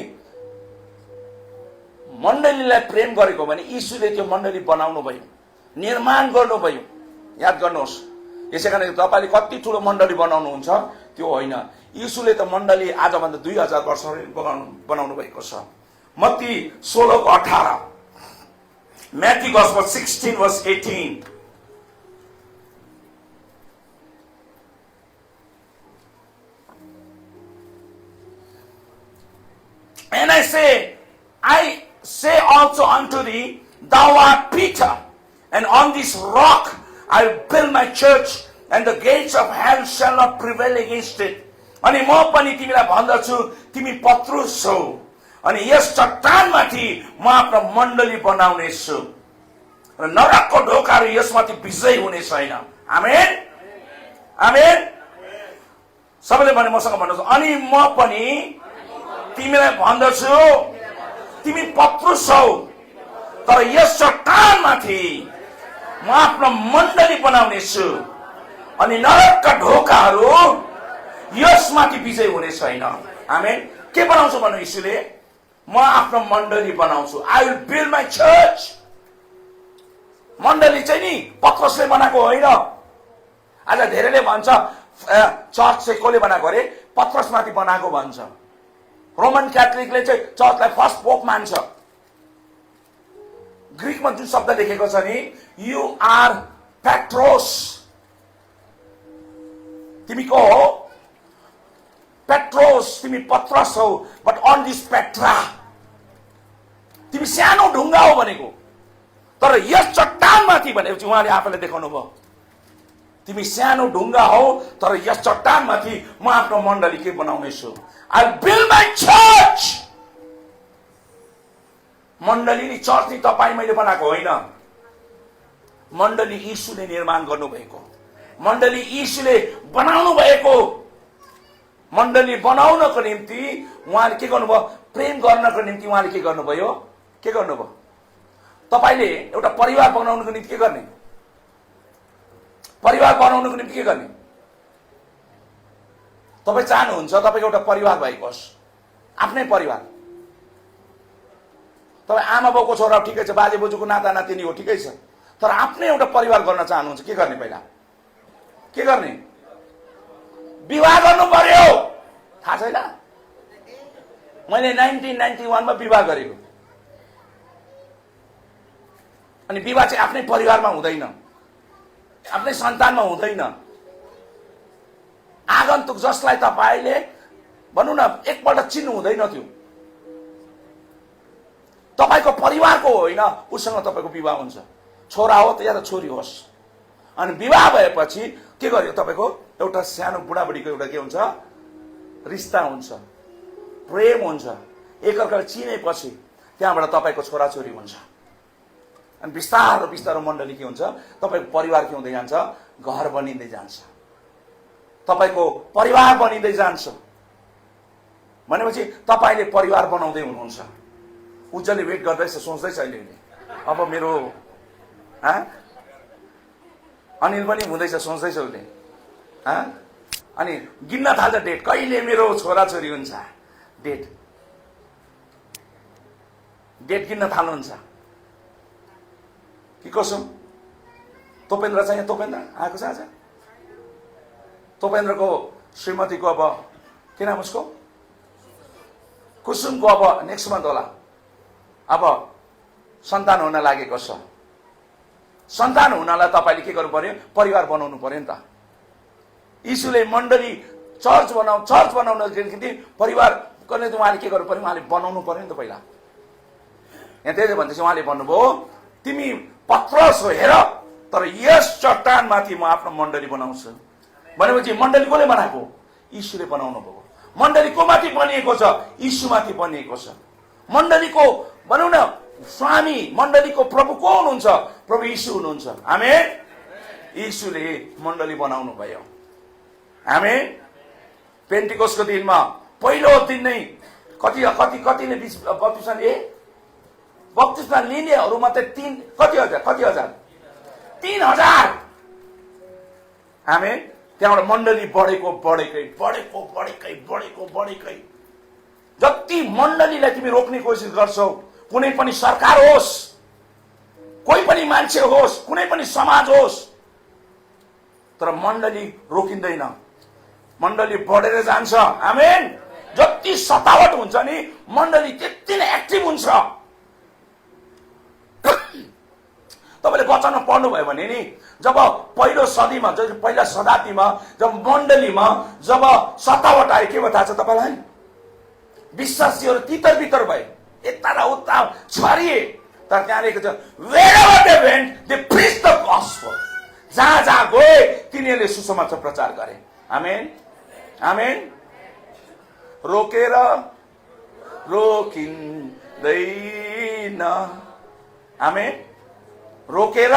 मण्डलीलाई प्रेम गरेको भने यीशुले त्यो मण्डली बनाउनु भयो, निर्माण गर्नुभयो। याद गर्नुहोस्, यसै कारण तपाईँले कति ठुलो मण्डली बनाउनुहुन्छ त्यो होइन। यीशुले त मण्डली आजभन्दा 2000 वर्ष बनाउनु भएको छ। Matthew 16:18, Matthew Gospel 16 verse 18. And I say also unto thee, thou art Peter, and on this rock I will build my church, and the gates of hell shall not prevail against it. अनि म पनि तिमीलाई भन्दछु, तिमी पत्रुस छौ, अनि यस चट्टानमाथि म आफ्नो मण्डली बनाउने छु, र नरकको ढोकाहरू यसमाथि विजय हुने छैन। आमेन, आमेन। सबैले भने मसँग भन्नुहोस्, अनि म पनि तिमीलाई भन्दछु, तिमी पत्रुस छौ, तर यस चट्टानमाथि म आफ्नो मण्डली बनाउने छु, अनि नरकका ढोकाहरू यसमाथि विजय हुने छैन। आमेन। के बनाउँछु भन्नु यीशुले? म आफ्नो मण्डली बनाउँछु। I will build my church. मण्डली चाहिँ नि पत्रुसले बनाएको होइन। आज धेरैले भन्छ चर्च चाहिँ कसले बनाएको अरे? पत्रुसमाथि बनाएको भन्छ। रोमन क्याथोलिकले चाहिँ चर्चलाई फर्स्ट पोप मान्छ। ग्रीकमा जुन शब्द लेखेको छ नि, यु आर पेट्रोस, तिमी को हो? पेट्रोस, तिमी पत्रुस हौ, बट अन दिस पेट्रा, तिमी सानो ढुङ्गा हो भनेको, तर यस चट्टानमाथि भनेपछि उहाँले आफैले देखाउनु भयो, तिमी सानो ढुङ्गा हौ, तर यस चट्टानमाथि म आफ्नो मण्डली के बनाउने छु। I build my church. मण्डली नि चर्च नि तपाईँ मैले बनाएको होइन। मण्डली यीशुले निर्माण गर्नुभएको, मण्डली यीशुले बनाउनु भएको। मण्डली बनाउनको निम्ति उहाँले के गर्नुभयो? प्रेम गर्नको निम्ति उहाँले के गर्नुभयो? के गर्नुभयो? तपाईले एउटा परिवार बनाउनको निम्ति के गर्ने? परिवार बनाउनको निम्ति के गर्ने? तपाईँ चाहनुहुन्छ तपाईको एउटा परिवार भएको होस्, आफ्नै परिवार। तपाईँ आमा बाउको छोरा ठिकै छ, बाजे बोजूको नाता नातिनी हो ठिकै छ, तर आफ्नै एउटा परिवार गर्न चाहनुहुन्छ, के गर्ने? पहिला के गर्ने? विवाह गर्नु पर्यो। थाहा छैन? मैले 1991 मा विवाह गरेको। अनि विवाह चाहिँ आफ्नै परिवारमा हुँदैन, आफ्नै सन्तानमा हुँदैन। आगन्तुक जसलाई तपाईले भनौँ न एकपल्ट चिन्नु हुँदैन, त्यो तपाईको परिवारको होइन, उसँग तपाईको विवाह हुन्छ। छोरा हो या त छोरी होस्। अनि विवाह भएपछि के गर्यो? तपाईको एउटा सानो बुढाबुढीको एउटा के हुन्छ? रिश्ता हुन्छ, प्रेम हुन्छ। एकअर्कालाई चिनेपछि त्यहाँबाट तपाईको छोराछोरी हुन्छ। अनि बिस्तारो बिस्तारो मण्डली के हुन्छ? तपाईको परिवार के हुँदै जान्छ? घर बनिँदै जान्छ, तपाईको परिवार बनिँदै जान्छ। भनेपछि तपाईले परिवार बनाउँदै हुनुहुन्छ। उज्जवलले वेट गर्दैछ, सोच्दैछ अहिले अब मेरो अनिल पनि हुँदैछ, सोच्दैछ उसले। अनि गिन्न थाल्छ डेट, कहिले मेरो छोराछोरी हुन्छ। डेट गिन्न थाल्नुहुन्छ कि कसो? तोपेन्द्र चाहिँ तोपेन्द्र आएको छ आज। तोपेन्द्रको श्रीमतीको अब के नाम उसको? कुसुमको अब नेक्स्ट मन्थ होला। अब सन्तान हुन लागेको छ। सन्तान हुनलाई तपाईले के गर्नु पर्यो? परिवार बनाउनु पर्यो नि त। यीशुले मण्डली चर्च बनाउनको निम्ति परिवार गर्ने त उहाँले के गर्नु पर्यो? उहाँले बनाउनु पर्यो नि त पहिला। यहाँ त्यही भन्दैछ, उहाँले भन्नुभयो तिमी पत्रुस हो, हेर, तर यस चट्टानमाथि म आफ्नो मण्डली बनाउँछु। भनेपछि मण्डली कसले बनाएको? यीशुले बनाउनु भयो। मण्डली को माथि बनिएको छ? यीशुमाथि बनिएको छ। मण्डलीको भनौँ न स्वामी, मण्डलीको प्रभु को हुनुहुन्छ? प्रभु यीशु हुनुहुन्छ। आमेन। यीशुले मण्डली बनाउनु भयो। आमेन। पेन्टिकोसको दिनमा पहिलो दिन नै कतिले बप्तिस्मा लिए? बप्तिस्मा लिनेहरू मात्रै कति हजार? 3000। आमेन। त्यहाँबाट मण्डली बढेकै जति मण्डलीलाई तिमी रोक्ने कोसिस गर्छौ, कुनै पनि सरकार होस्, कोही पनि मान्छे होस्, कुनै पनि समाज होस्, तर मण्डली रोकिँदैन, मण्डली बढेर जान्छ। आमेन। जति सतावट हुन्छ नि मण्डली त्यति नै एक्टिभ हुन्छ। तपाईले वचनमा पढ्नुभयो भने नि, जब पहिलो सदीमा, पहिला शताब्दीमा जब मण्डलीमा जब सतावट आयो, के बताएको छ तपाईलाई? विश्वासीहरू तितर बितर भए, यता र उता छरिए। तर त्यहाँ लेखेको छ, wherever they went they preached the gospel। जहाँ जहाँ गए तिनीहरूले सुसमाचार प्रचार गरे। आमेन, आमेन। रोकेर रोकिँदैन। आमेन। रोकेर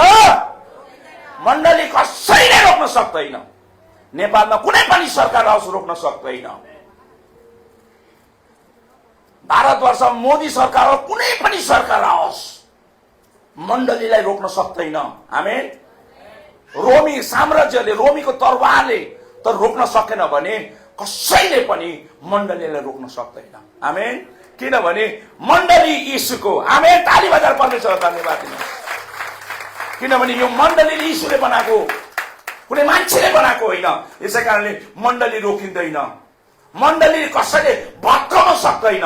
मण्डली कसैले रोक्न सक्दैन। नेपालमा कुनै पनि सरकार आओस् रोक्न सक्दैन। भारतवर्ष मोदी सरकार हो, कुनै पनि सरकार आओस् मण्डलीलाई रोक्न सक्दैन। आमेन। रोमी साम्राज्यले, रोमीको तरवारले त रोक्न सकेन भने कसैले पनि मण्डलीलाई रोक्न सक्दैन। आमेन। किनभने मण्डली यीशुको। आमेन। ताली बजाएर परमेश्वरलाई धन्यवाद दिनुहोस्। किनभने यो मण्डलीले यीशुले बनाएको, कुनै मान्छेले बनाएको होइन। यसै कारणले मण्डली रोकिँदैन। मण्डलीले कसैले भत्काउन सक्दैन।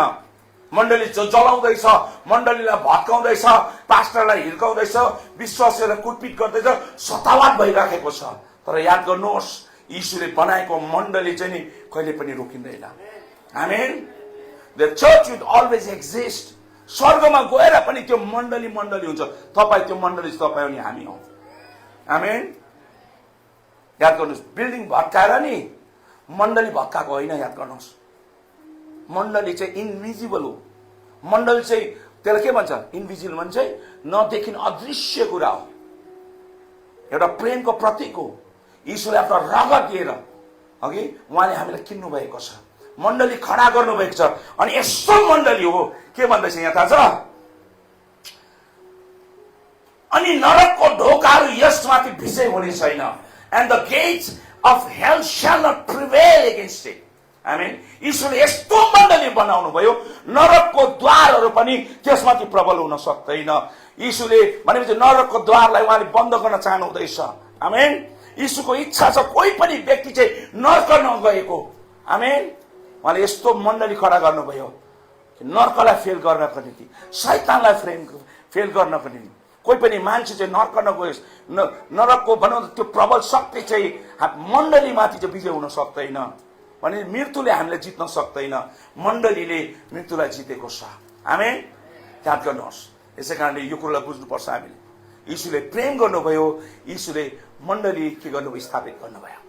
मण्डली जलाउँदैछ, मण्डलीलाई भत्काउँदैछ, पास्टरलाई हिर्काउँदैछ, विश्वासीहरूलाई कुटपिट गर्दैछ, सतावट भइराखेको छ। तर याद गर्नुहोस्, यीशुले बनाएको मण्डली चाहिँ नि कहिले पनि रोकिँदैन। आमेन। The church will always exist. स्वर्गमा गएर पनि त्यो मण्डली हुन्छ। तपाईँ त्यो मण्डली तपाईँ अनि हामी हौ। आमेन। याद गर्नुहोस्, बिल्डिङ भत्काएर नि मण्डली भत्काएको होइन। याद गर्नुहोस्, मण्डली चाहिँ इन्भिजिबल हो। मण्डली चाहिँ त्यसलाई के भन्छ? इन्भिजिबल भन्छ, नदेखिन अदृश्य कुरा हो। एउटा प्रेमको प्रतीक हो। यीशुले आफ्नो रगत दिएर अघि उहाँले हामीलाई किन्नु भएको छ, मण्डली खडा गर्नु भएको छ। अनि यस्तो मण्डली हो, के भन्दैछ यहाँ थाहा छ? अनि नरकको ढोकाहरू यसमाथि विजय हुने छैन। And the gates of hell shall not prevail against it. आमेन। यीशुले यस्तो मण्डली बनाउनु भयो, नरकको द्वारहरू पनि त्यसमाथि प्रबल हुन सक्दैन। यीशुले भनेपछि नरकको द्वारलाई उहाँले बन्द गर्न चाहनुहुँदैछ। आमेन। यीशुको इच्छा छ कोही पनि व्यक्ति चाहिँ नर्क नगएको। आमेन। उहाँले यस्तो मण्डली खडा गर्नुभयो, नर्कलाई फेल गर्नको निम्ति, शैतानलाई फेल गर्नको निम्ति। कोही पनि मान्छे चाहिँ नर्क नगयोस्, नरकको भनौँ त्यो प्रबल शक्ति चाहिँ मण्डलीमाथि चाहिँ विजय हुन सक्दैन। भने मृत्युले हामीलाई जित्न सक्दैन, मण्डलीले मृत्युलाई जितेको छ। आमेन। याद गर्नुहोस्। यसै कारणले यो कुरालाई बुझ्नुपर्छ हामीले। यीशुले प्रेम गर्नुभयो, यीशुले मण्डली के गर्नुभयो? स्थापित गर्नुभयो,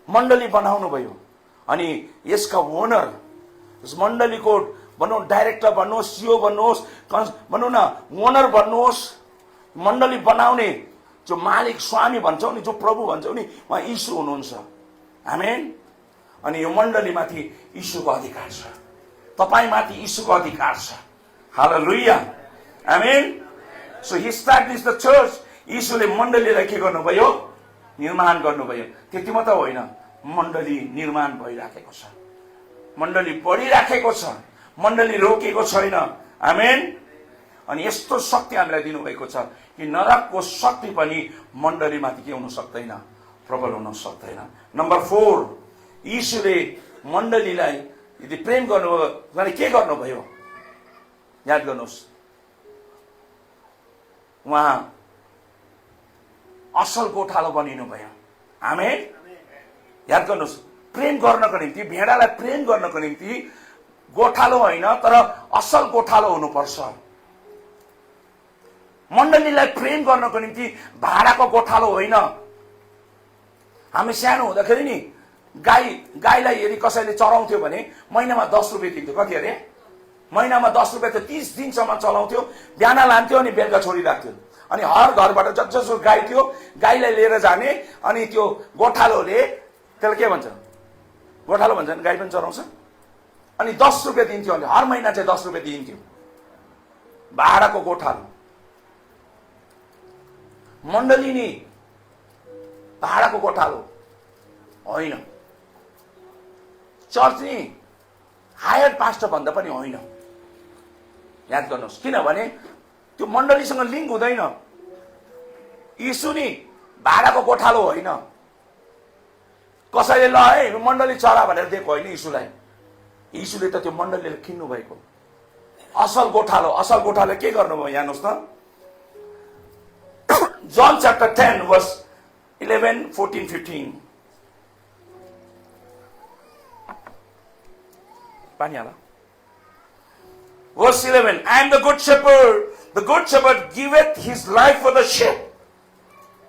मण्डली बनाउनु भयो। अनि यसका ओनर, यस मण्डलीको भनौँ डाइरेक्टर भन्नुहोस्, सिओ भन्नुहोस्, भनौँ न ओनर भन्नुहोस्, मण्डली बनाउने जो मालिक, स्वामी भन्छौ नि, जो प्रभु भन्छौ नि, उहाँ यीशु हुनुहुन्छ। आमेन। अनि यो मण्डलीमाथि यीशुको अधिकार छ, तपाईमाथि यीशुको अधिकार छ। हालेलुया। आमेन। So he established the church. यीशुले मण्डलीलाई के गर्नुभयो? निर्माण गर्नुभयो। त्यति मात्र होइन, मण्डली निर्माण भइराखेको छ, मण्डली बढिराखेको छ, मण्डली रोकेको छैन। आमेन। अनि यस्तो शक्ति हामीलाई दिनुभएको छ कि नरकको शक्ति पनि मण्डलीमाथि के हुन सक्दैन? प्रबल हुन सक्दैन। नम्बर 4, यीशुले मण्डलीलाई यदि प्रेम गर्नुभयो भने के गर्नुभयो? याद गर्नुहोस्, उहाँ असल गोठालो बनिनु भयो। आमेन। याद गर्नुहोस्, प्रेम गर्नको निम्ति, भेडालाई प्रेम गर्नको निम्ति गोठालो होइन तर असल गोठालो हुनुपर्छ। मण्डलीलाई प्रेम गर्नको निम्ति भाडाको गोठालो होइन। हामी सानो हुँदाखेरि नि गाईलाई यदि कसैले चराउँथ्यो भने महिनामा 10 रुपियाँ दिन्थ्यो। कति अरे? महिनामा 10 रुपियाँ त 30 दिनसम्म चलाउँथ्यो, बिहान लान्थ्यो अनि बेलुका छोडिराख्थ्यो। अनि हर घरबाट जसो गाई थियो गाईलाई लिएर जाने, अनि त्यो गोठालोले, त्यसलाई के भन्छ? गोठालो भन्छ नि, गाई पनि चराउँछ। अनि 10 रुपियाँ दिन्थ्यो, अनि हर महिना चाहिँ 10 रुपियाँ दिन्थ्यो, भाडाको गोठालो। मण्डली नि भाडाको गोठालो। होइन। चर्च नि हायर पास्टर भन्दा पनि होइन, याद गर्नुहोस्। किनभने त्यो मण्डलीसँग लिङ्क हुँदैन। यीशु नि भाडाको गोठालो होइन। कसैले ल है मण्डली चरा भनेर दिएको होइन यीशुलाई। यीशुले त त्यो मण्डलीले किन्नु भएको असल गोठालो। असल गोठाले के गर्नुभयो यहाँ हेर्नुहोस् त। John chapter 10 verse 11, 14, 15. Verse 11, I am the good shepherd. The good shepherd giveth his life for the sheep.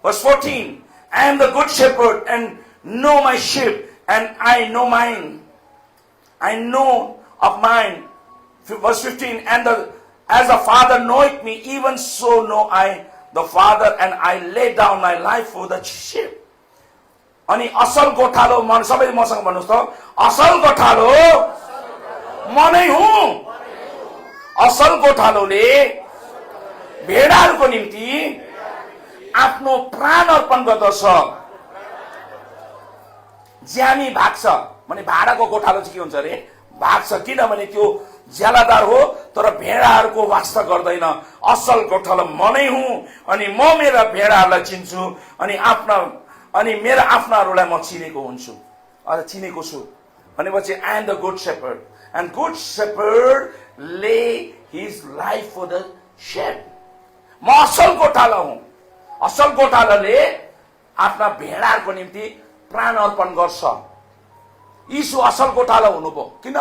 Verse 14, I am the good shepherd and know my sheep, and I know mine. I know of mine. Verse 15, and as the Father knoweth me, even so know I the Father, and I lay down my life for the sheep. अनि असल गोठालो मन सबैले मसँग भन्नुहोस् त, असल गोठालो म नै हुँ। असल गोठालोले भेडाहरूको निम्ति आफ्नो प्राण अर्पण गर्दछ। ज्यामी भाग्छ भने भाडाको गोठालो चाहिँ के हुन्छ अरे, भाग्छ। किनभने त्यो ज्यालादार हो तर भेडाहरूको वास्ता गर्दैन। असल गोठालो म नै हुँ अनि म मेरा भेडाहरूलाई चिन्छु अनि मेरा आफ्नाहरूलाई म चिनेको हुन्छु, चिनेको छु। भनेपछि I am the good shepherd and good shepherd lay his life for the sheep. म असल गोठाला हुँ। असल गोठालाले आफ्ना भेडाहरूको निम्ति प्राण अर्पण गर्छ। यीशु असल गोठाला हुनुभयो। किन?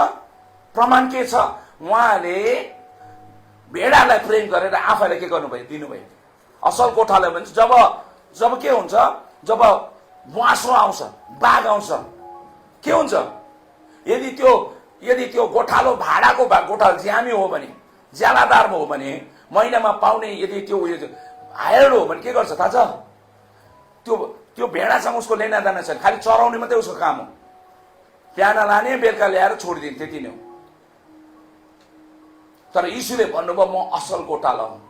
प्रमाण के छ? उहाँले भेडालाई प्रेम गरेर आफैले के गर्नुभयो, दिनुभयो। असल गोठाला भन्छ जब के हुन्छ, जब ब्वाँसो आउँछ, बाघ आउँछ, के हुन्छ? यदि त्यो गोठालो भाडाको गोठालो ज्यामी हो भने, ज्यालादार हो भने, महिनामा पाउने यदि त्यो हायर हो भने के गर्छ थाहा छ? त्यो भेडासँग उसको लेना देना छैन, खालि चराउने मात्रै उसको काम हो। बिहान लाने बेलुका ल्याएर छोडिदिने, त्यति नै हो। तर यीशुले भन्नुभयो म असल गोठाला हुँ।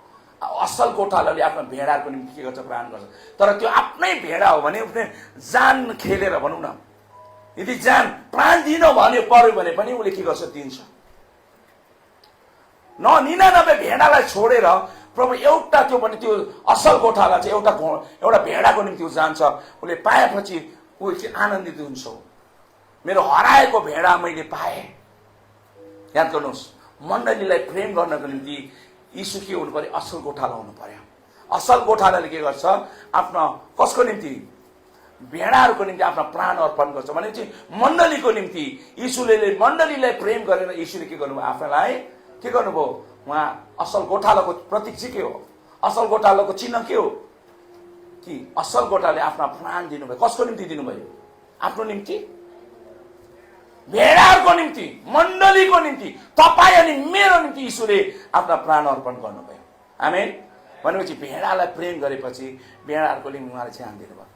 असल गोठालाले आफ्नो भेडाहरूको निम्ति के गर्छ? प्राण गर्छ। तर त्यो आफ्नै भेडा हो भने उसले जान खेलेर भनौँ न, यदि जान प्राण दिन पर्यो भने पनि उसले के गर्छ? दिन्छ। 99 भेडालाई छोडेर प्रभु एउटा त्यो भने त्यो असल गोठाला चाहिँ एउटा भेडाको निम्ति जान्छ। उसले पाएपछि ऊ आनन्दित हुन्छ। मेरो हराएको भेडा मैले पाएँ। याद गर्नुहोस्, मण्डलीलाई प्रेम गर्नको निम्ति यीशु के हुनु पर्यो? असल गोठाला हुनु पर्यो। असल गोठालाले के गर्छ? आफ्नो कसको निम्ति? भेडाहरूको निम्ति आफ्नो प्राण अर्पण गर्छ। भनेपछि मण्डलीको निम्ति यीशुले मण्डलीलाई प्रेम गरेर यीशुले के गर्नुभयो? आफैलाई के गर्नुभयो? उहाँ असल गोठालाको प्रतीक चाहिँ के हो? असल गोठालाको चिन्ह के हो? कि असल गोठाले आफ्ना प्राण दिनुभयो। कसको निम्ति दिनुभयो? आफ्नो निम्ति, भेडाहरूको निम्ति, मण्डलीको निम्ति, तपाईँ अनि मेरो निम्ति यीशुले आफ्ना प्राण अर्पण गर्नुभयो। आमेन। भनेपछि भेडालाई प्रेम गरेपछि भेडाहरूको निम्ति उहाँले ध्यान दिनुभयो।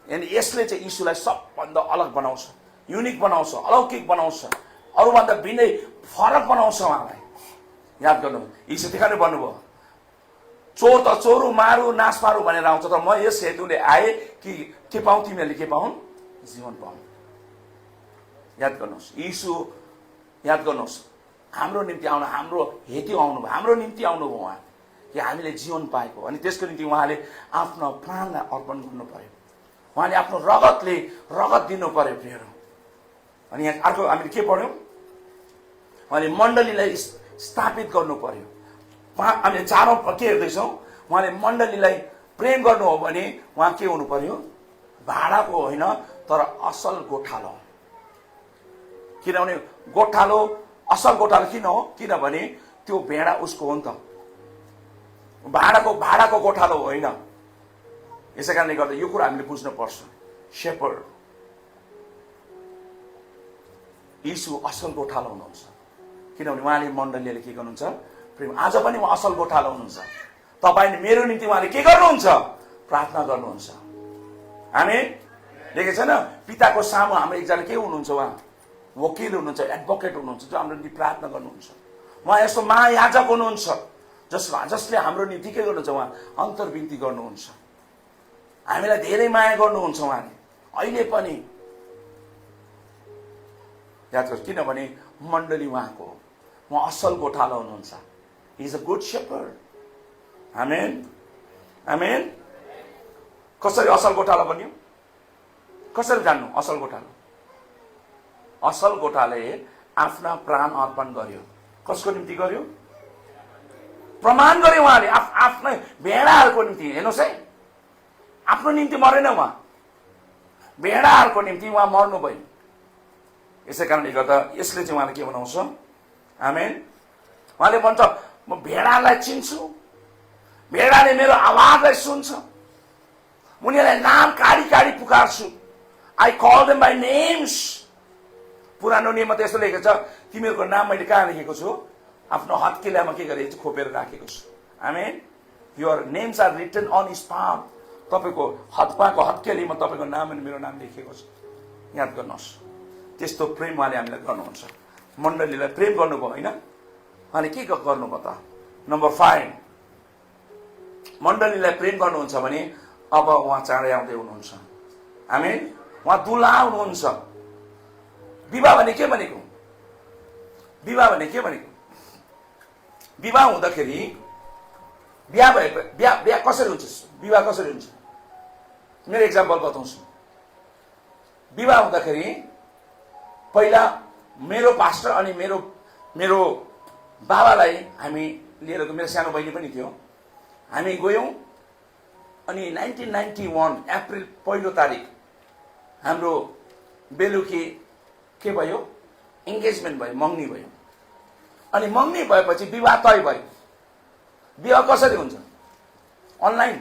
अनि यसले चाहिँ यीशुलाई सबभन्दा अलग बनाउँछ, युनिक बनाउँछ, अलौकिक बनाउँछ, अरूभन्दा भिन्नै फरक बनाउँछ उहाँलाई। याद गर्नु, यीशु त्यही भन्नुभयो चोर त चोरु मारु नाश पारु भनेर आउँछ, तर म यस हेतुले आए कि के पाउँ? तिमीहरूले के पाउन्? जीवन पाउँ। याद गर्नुहोस्, यीशु याद गर्नुहोस्, हाम्रो निम्ति आउनु, हाम्रो हेतु आउनुभयो, हाम्रो निम्ति आउनुभयो उहाँ, कि हामीले जीवन पाएको। अनि त्यसको निम्ति उहाँले आफ्नो प्राणलाई अर्पण गर्नु पर्यो। उहाँले आफ्नो रगत दिनु पर्यो प्रियहरू। अनि यहाँ अर्को हामीले के पढ्यौँ? उहाँले मण्डलीलाई स्थापित गर्नु पर्यो। हामीले चारौँ के हेर्दैछौँ? उहाँले मण्डलीलाई प्रेम गर्नु हो भने उहाँ के हुनु पर्यो? भाडाको होइन तर असल गोठालो। किनभने गोठालो, असल गोठालो किन हो? किनभने त्यो भेडा उसको हो नि त, भाडाको गोठालो होइन। यसै कारणले गर्दा यो कुरा हामीले बुझ्नु पर्छ। शेपर्ड, यीशु असल गोठालो हुनुहुन्छ। किनभने उहाँले मण्डलीले के गर्नुहुन्छ? प्रेम। आज पनि उहाँ असल गोठालो हुनुहुन्छ। तपाईँ मेरो निम्ति उहाँले के गर्नुहुन्छ? प्रार्थना गर्नुहुन्छ। हामी देखेको छैन? पिताको सामु हाम्रो एकजना के हुनुहुन्छ? उहाँ वकिल हुनुहुन्छ, एडभोकेट हुनुहुन्छ, जो हाम्रो निम्ति प्रार्थना गर्नुहुन्छ। उहाँ यस्तो महायाजक हुनुहुन्छ जसले हाम्रो निम्ति के गर्नुहुन्छ? उहाँ अन्तर्विन्ती गर्नुहुन्छ। हामीलाई धेरै माया गर्नुहुन्छ उहाँले। अहिले पनि याद गर्नु, किनभने मण्डली उहाँको हो, उहाँ असल गोठाला हुनुहुन्छ। He is a good shepherd. आमेन, आमेन। कसरी असल गोठाला बन्यो? कसरी जान्नु असल गोठाला? असल गोठाले आफ्ना प्राण अर्पण गर्यो। कसको निम्ति गर्यो? प्रमाण गर्यो उहाँले आफ्नै भेडाहरूको निम्ति। हेर्नुहोस् है, आफ्नो निम्ति मरेन उहाँ, भेडाहरूको निम्ति उहाँ मर्नुभयो। यसै कारणले गर्दा यसले चाहिँ उहाँले के बनाउँछ? आमेन। उहाँले भन्छ म भेडालाई चिन्छु, भेडाले मेरो आवाजलाई सुन्छ, उनीहरूलाई नाम काढी काढी पुकार्छु। I call them by names. पुरानो नियममा त यस्तो लेखेको छ, तिमीहरूको नाम मैले कहाँ लेखेको छु? आफ्नो हत्केलामा के गरेको छु? खोपेर राखेको छु। आमेन। Your names are written on his palm. तपाईँको हत्पाको हत्केलीमा तपाईँको नाम अनि मेरो नाम लेखिएको छ। याद गर्नुहोस्, त्यस्तो प्रेम उहाँले हामीलाई गर्नुहुन्छ। मण्डलीलाई प्रेम गर्नुभयो होइन? अनि के गर्नुभयो त? नम्बर 5, मण्डलीलाई प्रेम गर्नुहुन्छ भने अब उहाँ चाँडै आउँदै हुनुहुन्छ। आमेन। उहाँ दुल्हा हुनुहुन्छ। विवाह भने के भनेको? विवाह भने के भनेको? विवाह हुँदाखेरि बिहा कसरी हुन्छ? विवाह कसरी हुन्छ? मेरो एक्जाम्पल बताउँछु। विवाह हुँदाखेरि पहिला मेरो पास्टर अनि मेरो बाबालाई हामी लिएर गयो। मेरो सानो बहिनी पनि थियो। हामी गयौँ अनि 1991 अप्रिल 1 तारिक हाम्रो बेलुकी के भयो? इन्गेजमेन्ट भयो, मङ्गनी भयो। अनि मङ्गनी भएपछि विवाह तय भयो। विवाह कसरी हुन्छ? अनलाइन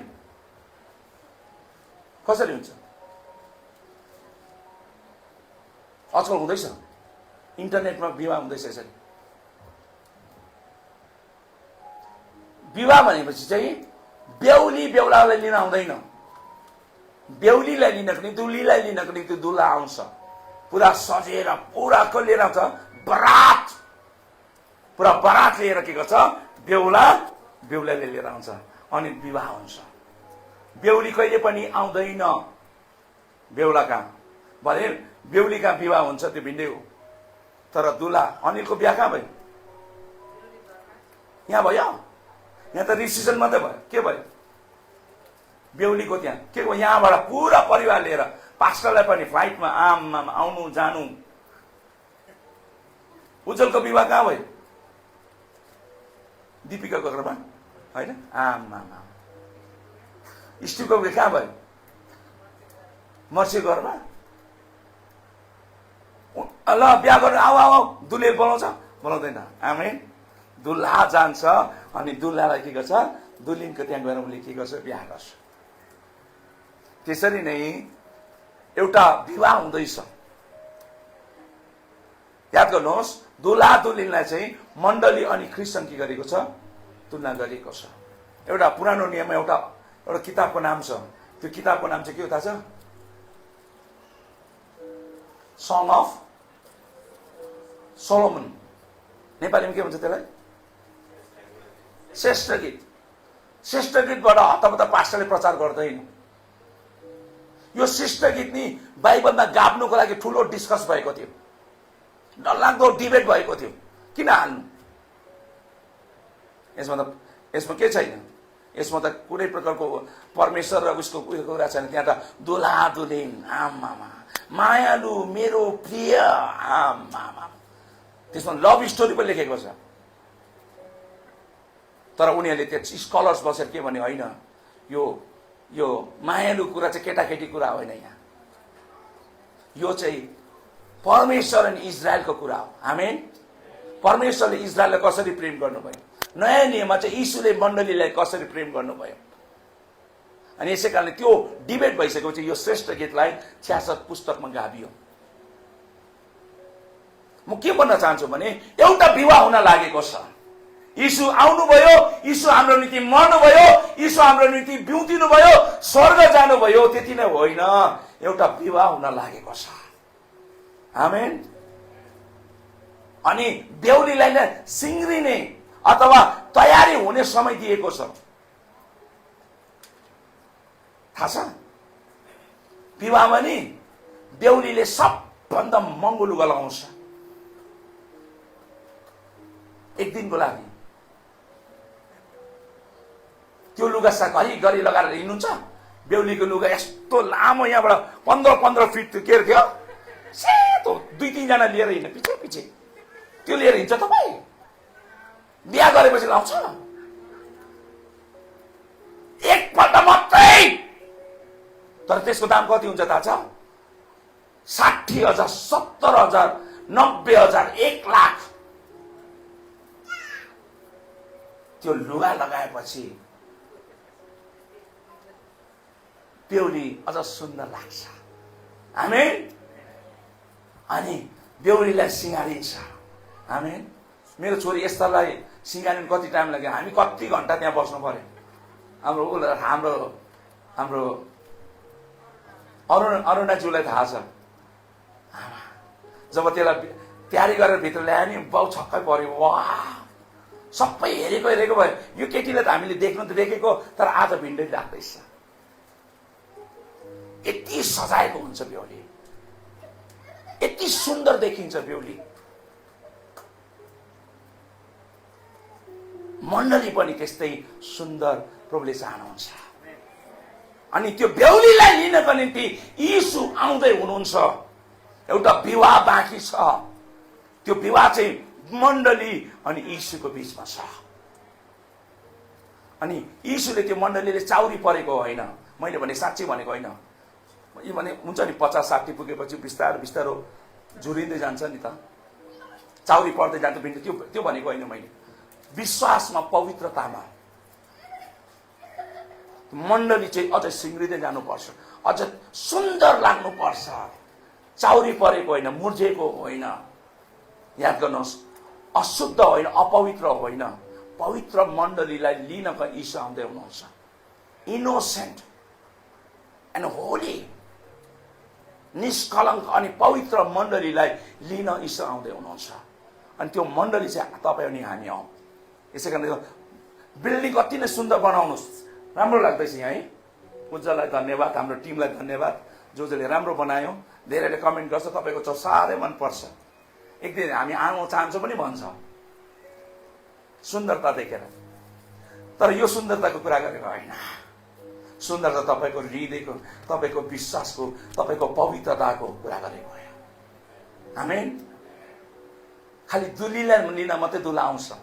कसरी हुन्छ? आजकल हुँदैछ, इन्टरनेटमा विवाह हुँदैछ। यसरी विवाह भनेपछि चाहिँ बेहुली बेहुलालाई लिन आउँदैन, बेहुलीलाई लिनको निम्ति, दुलीलाई लिनको निम्ति दुल्हा आउँछ। पुरा सजेर, पुरा को लिएर आउँछ? बरात। पुरा बरात लिएर के गर्छ? बेहुलाले लिएर आउँछ अनि विवाह हुन्छ। बेहुली कहिले पनि आउँदैन बेहुला कहाँ। भने बेहुली कहाँ विवाह हुन्छ त्यो भिन्दै हो। तर दुल्हा, अनिलको बिहा कहाँ भयो? यहाँ भयो? यहाँ त रिसिप्सन मात्रै भयो। के भयो? बेहुलीको त्यहाँ के भयो? यहाँबाट पुरा परिवार लिएर, पास्टरलाई पनि फ्लाइटमा आम आउनु जानु। उज्जवलको विवाह कहाँ भयो? दीपिकाको घरमा होइन? आमा स्टिभको कहाँ भयो? मर्सीको घरमा। ल बिहा गर्नु, आऊ दुलेल बोलाउँछ? बोलाउँदैन। आमेन। दुल्हा जान्छ अनि दुल्हालाई के गर्छ? दुलिनको त्यहाँ गएर उसले के गर्छ? बिहा गर्छ। त्यसरी नै एउटा विवाह हुँदैछ। याद गर्नुहोस्, दुल्हा दुलिनलाई चाहिँ मण्डली अनि क्रिस्चियन के गरेको छ? तुलना गरिएको छ। एउटा पुरानो नियममा एउटा किताबको नाम छ। त्यो किताबको नाम चाहिँ के हो थाहा छ? Song of Solomon. नेपालीमा के भन्छ त्यसलाई? श्रेष्ठ गीत। श्रेष्ठ गीतबाट हतपत पास्टरले प्रचार गर्दैन। यो श्रेष्ठ गीत नि बाइबलमा गाप्नुको लागि ठुलो डिस्कस भएको थियो, डरलाग्दो डिबेट भएको थियो। किन हाल्नु? यसमा के छैन? यसमा त कुनै प्रकारको परमेश्वर र उसको कुरा छैन। त्यहाँ त दुल्हा दुलिन, आमा मायालु मेरो प्रिय, आमा त्यसमा लभ स्टोरी पनि लेखेको छ। तर उनीहरूले त्यो स्कलर्स बसेर के भन्यो? होइन, यो मायालु कुरा चाहिँ केटाकेटी कुरा होइन। यहाँ यो चाहिँ परमेश्वर अनि इजरायलको कुरा हो। आमेन। परमेश्वरले इजरायललाई कसरी प्रेम गर्नुभयो, नयाँ नियममा चाहिँ यीशुले मण्डलीलाई कसरी प्रेम गर्नुभयो। अनि यसै कारणले त्यो डिबेट भइसकेपछि यो श्रेष्ठ गीतलाई 66 पुस्तकमा गाभियो। म के भन्न चाहन्छु भने एउटा विवाह हुन लागेको छ। यीशु आउनुभयो, यीशु हाम्रो निम्ति मर्नुभयो, यीशु हाम्रो निम्ति बिउतिनु भयो, स्वर्ग जानुभयो, त्यति नै होइन, एउटा विवाह हुन लागेको छ। आमेन। अनि बेहुलीलाई नै सिङ्ग्रिने अथवा तयारी हुने समय दिएको छ। थाहा छ? विवाहमा नि बेहुलीले सबभन्दा महँगो लुगा लगाउँछ। एक दिनको लागि त्यो लुगा घरि गरी लगाएर हिँड्नुहुन्छ। बेहुलीको लुगा यस्तो लामो, यहाँबाट 15 फिट के थियो, सेतो 2-3 जना लिएर हिँड्ने पछि पछि, त्यो लिएर हिँड्छ तपाईँ? बिहा गरेपछि लाउँछ? एकपल्ट मात्रै। तर त्यसको दाम कति हुन्छ थाहा छ? 60,000, 70,000, 90,000, 1 लाख। त्यो लुगा लगाएपछि बेहुली अझ सुन्दर लाग्छ। आमेन। अनि बेहुलीलाई सिँगारिन्छ। आमेन। मेरो छोरी यस्तालाई सिँगारिनु कति टाइम लाग्यो? हामी कति घन्टा त्यहाँ बस्नु पर्यो। हाम्रो अरुणाज्यूलाई थाहा छ। जब त्यसलाई तयारी गरेर भित्र ल्यायो नि बाउ छक्कै पर्यो। वाह, सबै हेरेको भयो। यो केटीलाई त हामीले देख्नु त देखेको, तर आज भिन्दै लाग्दैछ। यति सजाएको हुन्छ बेहुली, यति सुन्दर देखिन्छ बेहुली। मण्डली पनि त्यस्तै सुन्दर प्रभुले चाहनुहुन्छ। अनि त्यो बेहुलीलाई लिनको निम्ति यीशु आउँदै हुनुहुन्छ। एउटा विवाह बाँकी छ। त्यो विवाह चाहिँ मण्डली अनि यीशुको बीचमा छ। अनि यीशुले त्यो मण्डलीले चाउरी परेको होइन। मैले भने साँच्चै भनेको होइन। यो भने हुन्छ नि 50-60 पुगेपछि बिस्तारो बिस्तारो झुरिँदै जान्छ नि त, चाउरी पर्दै जान्छ बिन्द। त्यो भनेको होइन मैले। विश्वासमा, पवित्रतामा मण्डली चाहिँ अझै सिङ्ग्रिँदै जानुपर्छ, अझ सुन्दर लाग्नुपर्छ। चाउरी परेको होइन, मुर्झेको होइन। याद गर्नुहोस्, अशुद्ध होइन, अपवित्र होइन। पवित्र मण्डलीलाई लिनका यीशु आउँदै हुनुहुन्छ। इनोसेन्ट एन्ड होली, निष्कलङ्क अनि पवित्र मण्डलीलाई लिन यीशु आउँदै हुनुहुन्छ। अनि त्यो मण्डली चाहिँ तपाईँ अनि हामी हौँ। यसै कारण बिल्डिङ कति नै सुन्दर बनाउनुहोस्। राम्रो लाग्दैछ यहाँ है। उज्जवललाई धन्यवाद, हाम्रो टिमलाई धन्यवाद, जसले राम्रो बनायो। धेरैले कमेन्ट गर्छ तपाईँको चाहिँ साह्रै मनपर्छ। एक दिन हामी आउन चाहन्छौँ पनि भन्छ सुन्दरता देखेर। तर यो सुन्दरताको कुरा गरेको होइन। सुन्दरता तपाईँको हृदयको, तपाईँको विश्वासको, तपाईँको पवित्रताको कुरा गरेको हो। आमेन। खालि दुलीलाई लिन मात्रै दुला आउँछ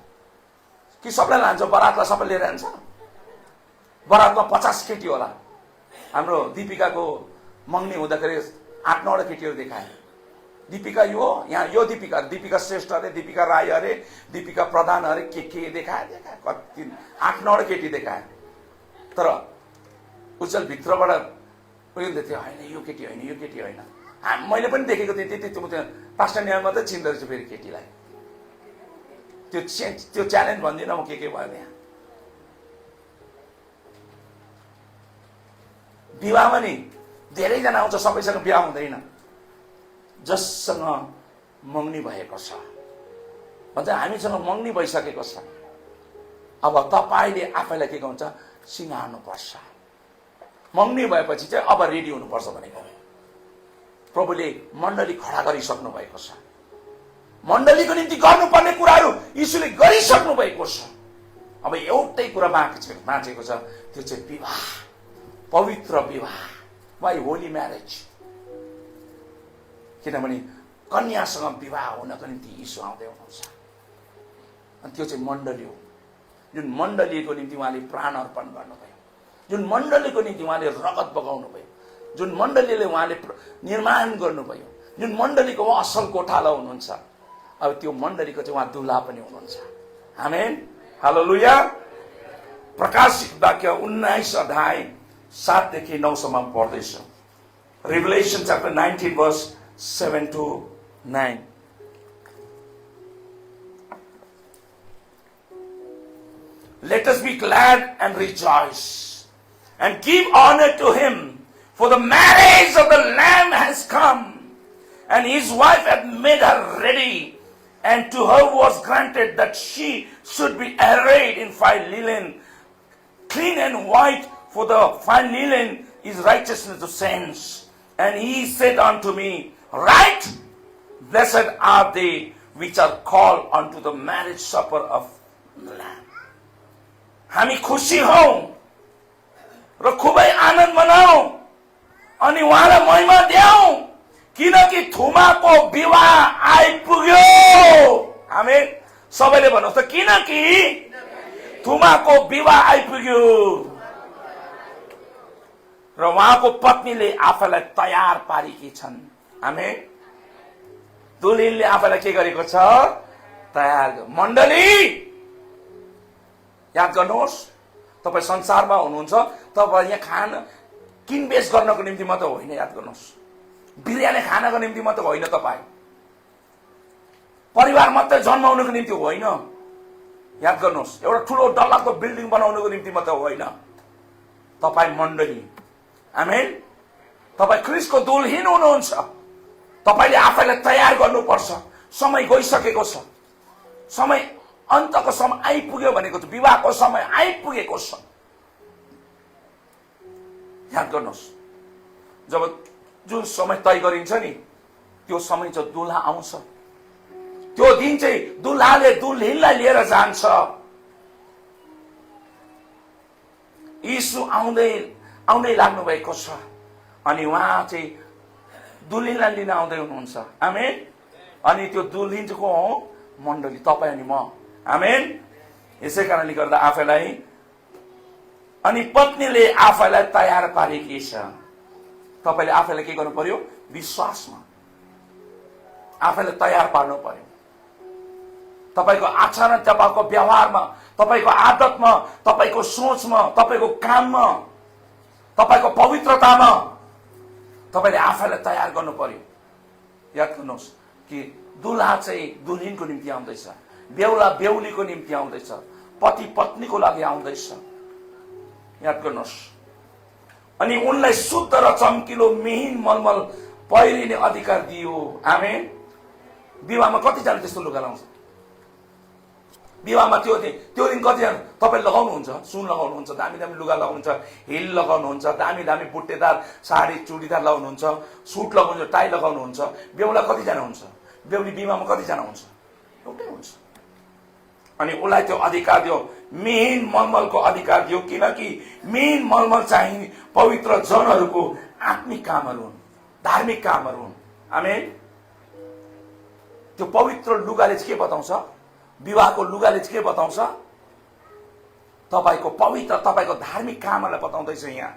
कि सबलाई लान्छ? बरातलाई सबै लिएर जान्छ? बरातमा 50 केटी होला। हाम्रो दिपिकाको मङ्गनी हुँदाखेरि 8-9 केटीहरू देखाए। दीपिका यो यहाँ, यो दीपिका श्रेष्ठ अरे, दीपिका राई अरे, दीपिका प्रधान अरे, के देखाए कति 8-9 केटी देखाए। तर उज्जवल भित्रबाट उयो थियो, होइन यो केटी होइन, यो केटी होइन। मैले पनि देखेको थिएँ। त्यति पास्टर न्याय मात्रै चिन्दो रहेछु फेरि केटीलाई। त्यो च्यालेन्ज भन्दिनँ म के भयो यहाँ। विवाहमा नि धेरैजना आउँछ, सबैसँग बिहा हुँदैन। जससँग मङ्गनी भएको छ भन्छ हामीसँग मङ्गनी भइसकेको छ, अब तपाईँले आफैलाई के गर्नुहुन्छ? सिँगार्नुपर्छ। मङ्गनी भएपछि चाहिँ अब रेडी हुनुपर्छ भनेको। प्रभुले मण्डली खडा गरिसक्नु भएको छ। मण्डलीको निम्ति गर्नुपर्ने कुराहरू यीशुले गरिसक्नु भएको छ। अब एउटै कुरा बाँचेको छ, त्यो चाहिँ विवाह, पवित्र विवाह, वाइ होली म्यारेज। किनभने कन्यासँग विवाह हुनको निम्ति यीशु आउँदै हुनुहुन्छ। अनि त्यो चाहिँ मण्डली हो। जुन मण्डलीको निम्ति उहाँले प्राण अर्पण गर्नुभयो, जुन मण्डलीको निम्ति उहाँले रगत बगाउनु भयो, जुन मण्डलीले उहाँले निर्माण गर्नुभयो, जुन मण्डलीको उहाँ असल कोठाला हुनुहुन्छ। अब त्यो मण्डलीको चाहिँ उहाँ दुल्हा पनि हुनुहुन्छ। आमेन, हालेलुया। प्रकाशित वाक्य 19 अध्याय 7 देखि 9 सम्म पढ्दैछ। Revelation chapter 19 verse 7 to 9. Let us be glad and rejoice and give honor to him, for the marriage of the Lamb has come, and his wife hath made her ready. And to her was granted that she should be arrayed in fine linen, clean and white, for the fine linen is righteousness of saints. And he said unto me, Write, blessed are they which are called unto the marriage supper of the Lamb. हामी खुसी हौ र खुबै आनन्द मनाऊ अनि उहाँलाई महिमा देऊ किनकि थुमाको विवाह आइपुग्यो। आमेन। सबैले भन्नुहोस् त किनकि थुमाको विवाह आइपुग्यो र उहाँको पत्नीले आफैलाई तयार पारेकी छन्। आमेन। दुल्हिनले आफैलाई के गरेको छ? तयार। मण्डली याद गर्नुहोस्, तपाईँ संसारमा हुनुहुन्छ, तपाईँ यहाँ खान किनबेच गर्नको निम्ति मात्र होइन। याद गर्नुहोस्, बिरयानी खानको निम्ति मात्र होइन, तपाईँ परिवार मात्रै जन्माउनको निम्ति होइन। याद गर्नुहोस्, एउटा ठुलो डल्लाको बिल्डिङ बनाउनको निम्ति मात्र होइन। तपाईँ मण्डली। आमेन। तपाईँ ख्रीष्टको दुल्हिन हुनुहुन्छ। तपाईले आफैलाई तयार गर्नुपर्छ। समय गइसकेको छ। समय अन्तको समय आइपुग्यो भनेको छ। विवाहको समय आइपुगेको छ। याद गर्नुहोस्, जब जुन समय तय गरिन्छ नि, त्यो समय चाहिँ दुल्हा आउँछ। त्यो दिन चाहिँ दुल्हाले दुल्हिनलाई लिएर जान्छ। यीशु आउँदै लाग्नु भएको छ अनि उहाँ चाहिँ दुल्हिनलाई लिन आउँदै हुनुहुन्छ। आमेन। अनि त्यो दुल्हिन चाहिँ को हो? मण्डली, तपाईँ अनि म। आमेन। यसै कारणले गर्दा आफैलाई अनि पत्नीले आफैलाई तयार पारेकी छ। तपाईले आफैलाई के गर्नु पर्यो? विश्वासमा आफैलाई तयार पार्नु पर्यो। तपाईको आचरण, तपाईको व्यवहारमा, तपाईको आदतमा, तपाईको सोचमा, तपाईको काममा, तपाईको पवित्रतामा तपाईले आफैलाई तयार गर्नु पर्यो। याद गर्नुहोस् कि दुल्हा चाहिँ दुल्हिनको निम्ति आउँदैछ, बेहुला बेहुलीको निम्ति आउँदैछ, पति पत्नीको लागि आउँदैछ। याद गर्नुहोस्। अनि उनलाई शुद्ध र चम्किलो मिहिन मलमल पहिरिने अधिकार दियो। आमेन। विवाहमा कतिजना त्यस्तो लुगा लाउँछ? विवाहमा त्यो दिन कतिजना तपाईँ लगाउनुहुन्छ? सुन लगाउनुहुन्छ, दामी दामी लुगा लगाउनुहुन्छ, हिल लगाउनुहुन्छ, दामी दामी बुट्टेदार साडी चुडीदार लगाउनुहुन्छ, सुट लगाउनुहुन्छ, टाई लगाउनुहुन्छ। बेहुला कतिजना हुन्छ? बेहुली विवाहमा कतिजना हुन्छ? एउटै हुन्छ। अनि उसलाई त्यो अधिकार दियो, मिहिन मलमलको अधिकार दियो, किनकि मिहिन मलमल चाहिँ पवित्र जनहरूको आत्मिक कामहरू हुन्, धार्मिक कामहरू हुन्। आमेन। त्यो पवित्र लुगाले चाहिँ के बताउँछ? विवाहको लुगाले चाहिँ के बताउँछ? तपाईको पवित्र, तपाईको धार्मिक कामहरूलाई बताउँदैछ यहाँ।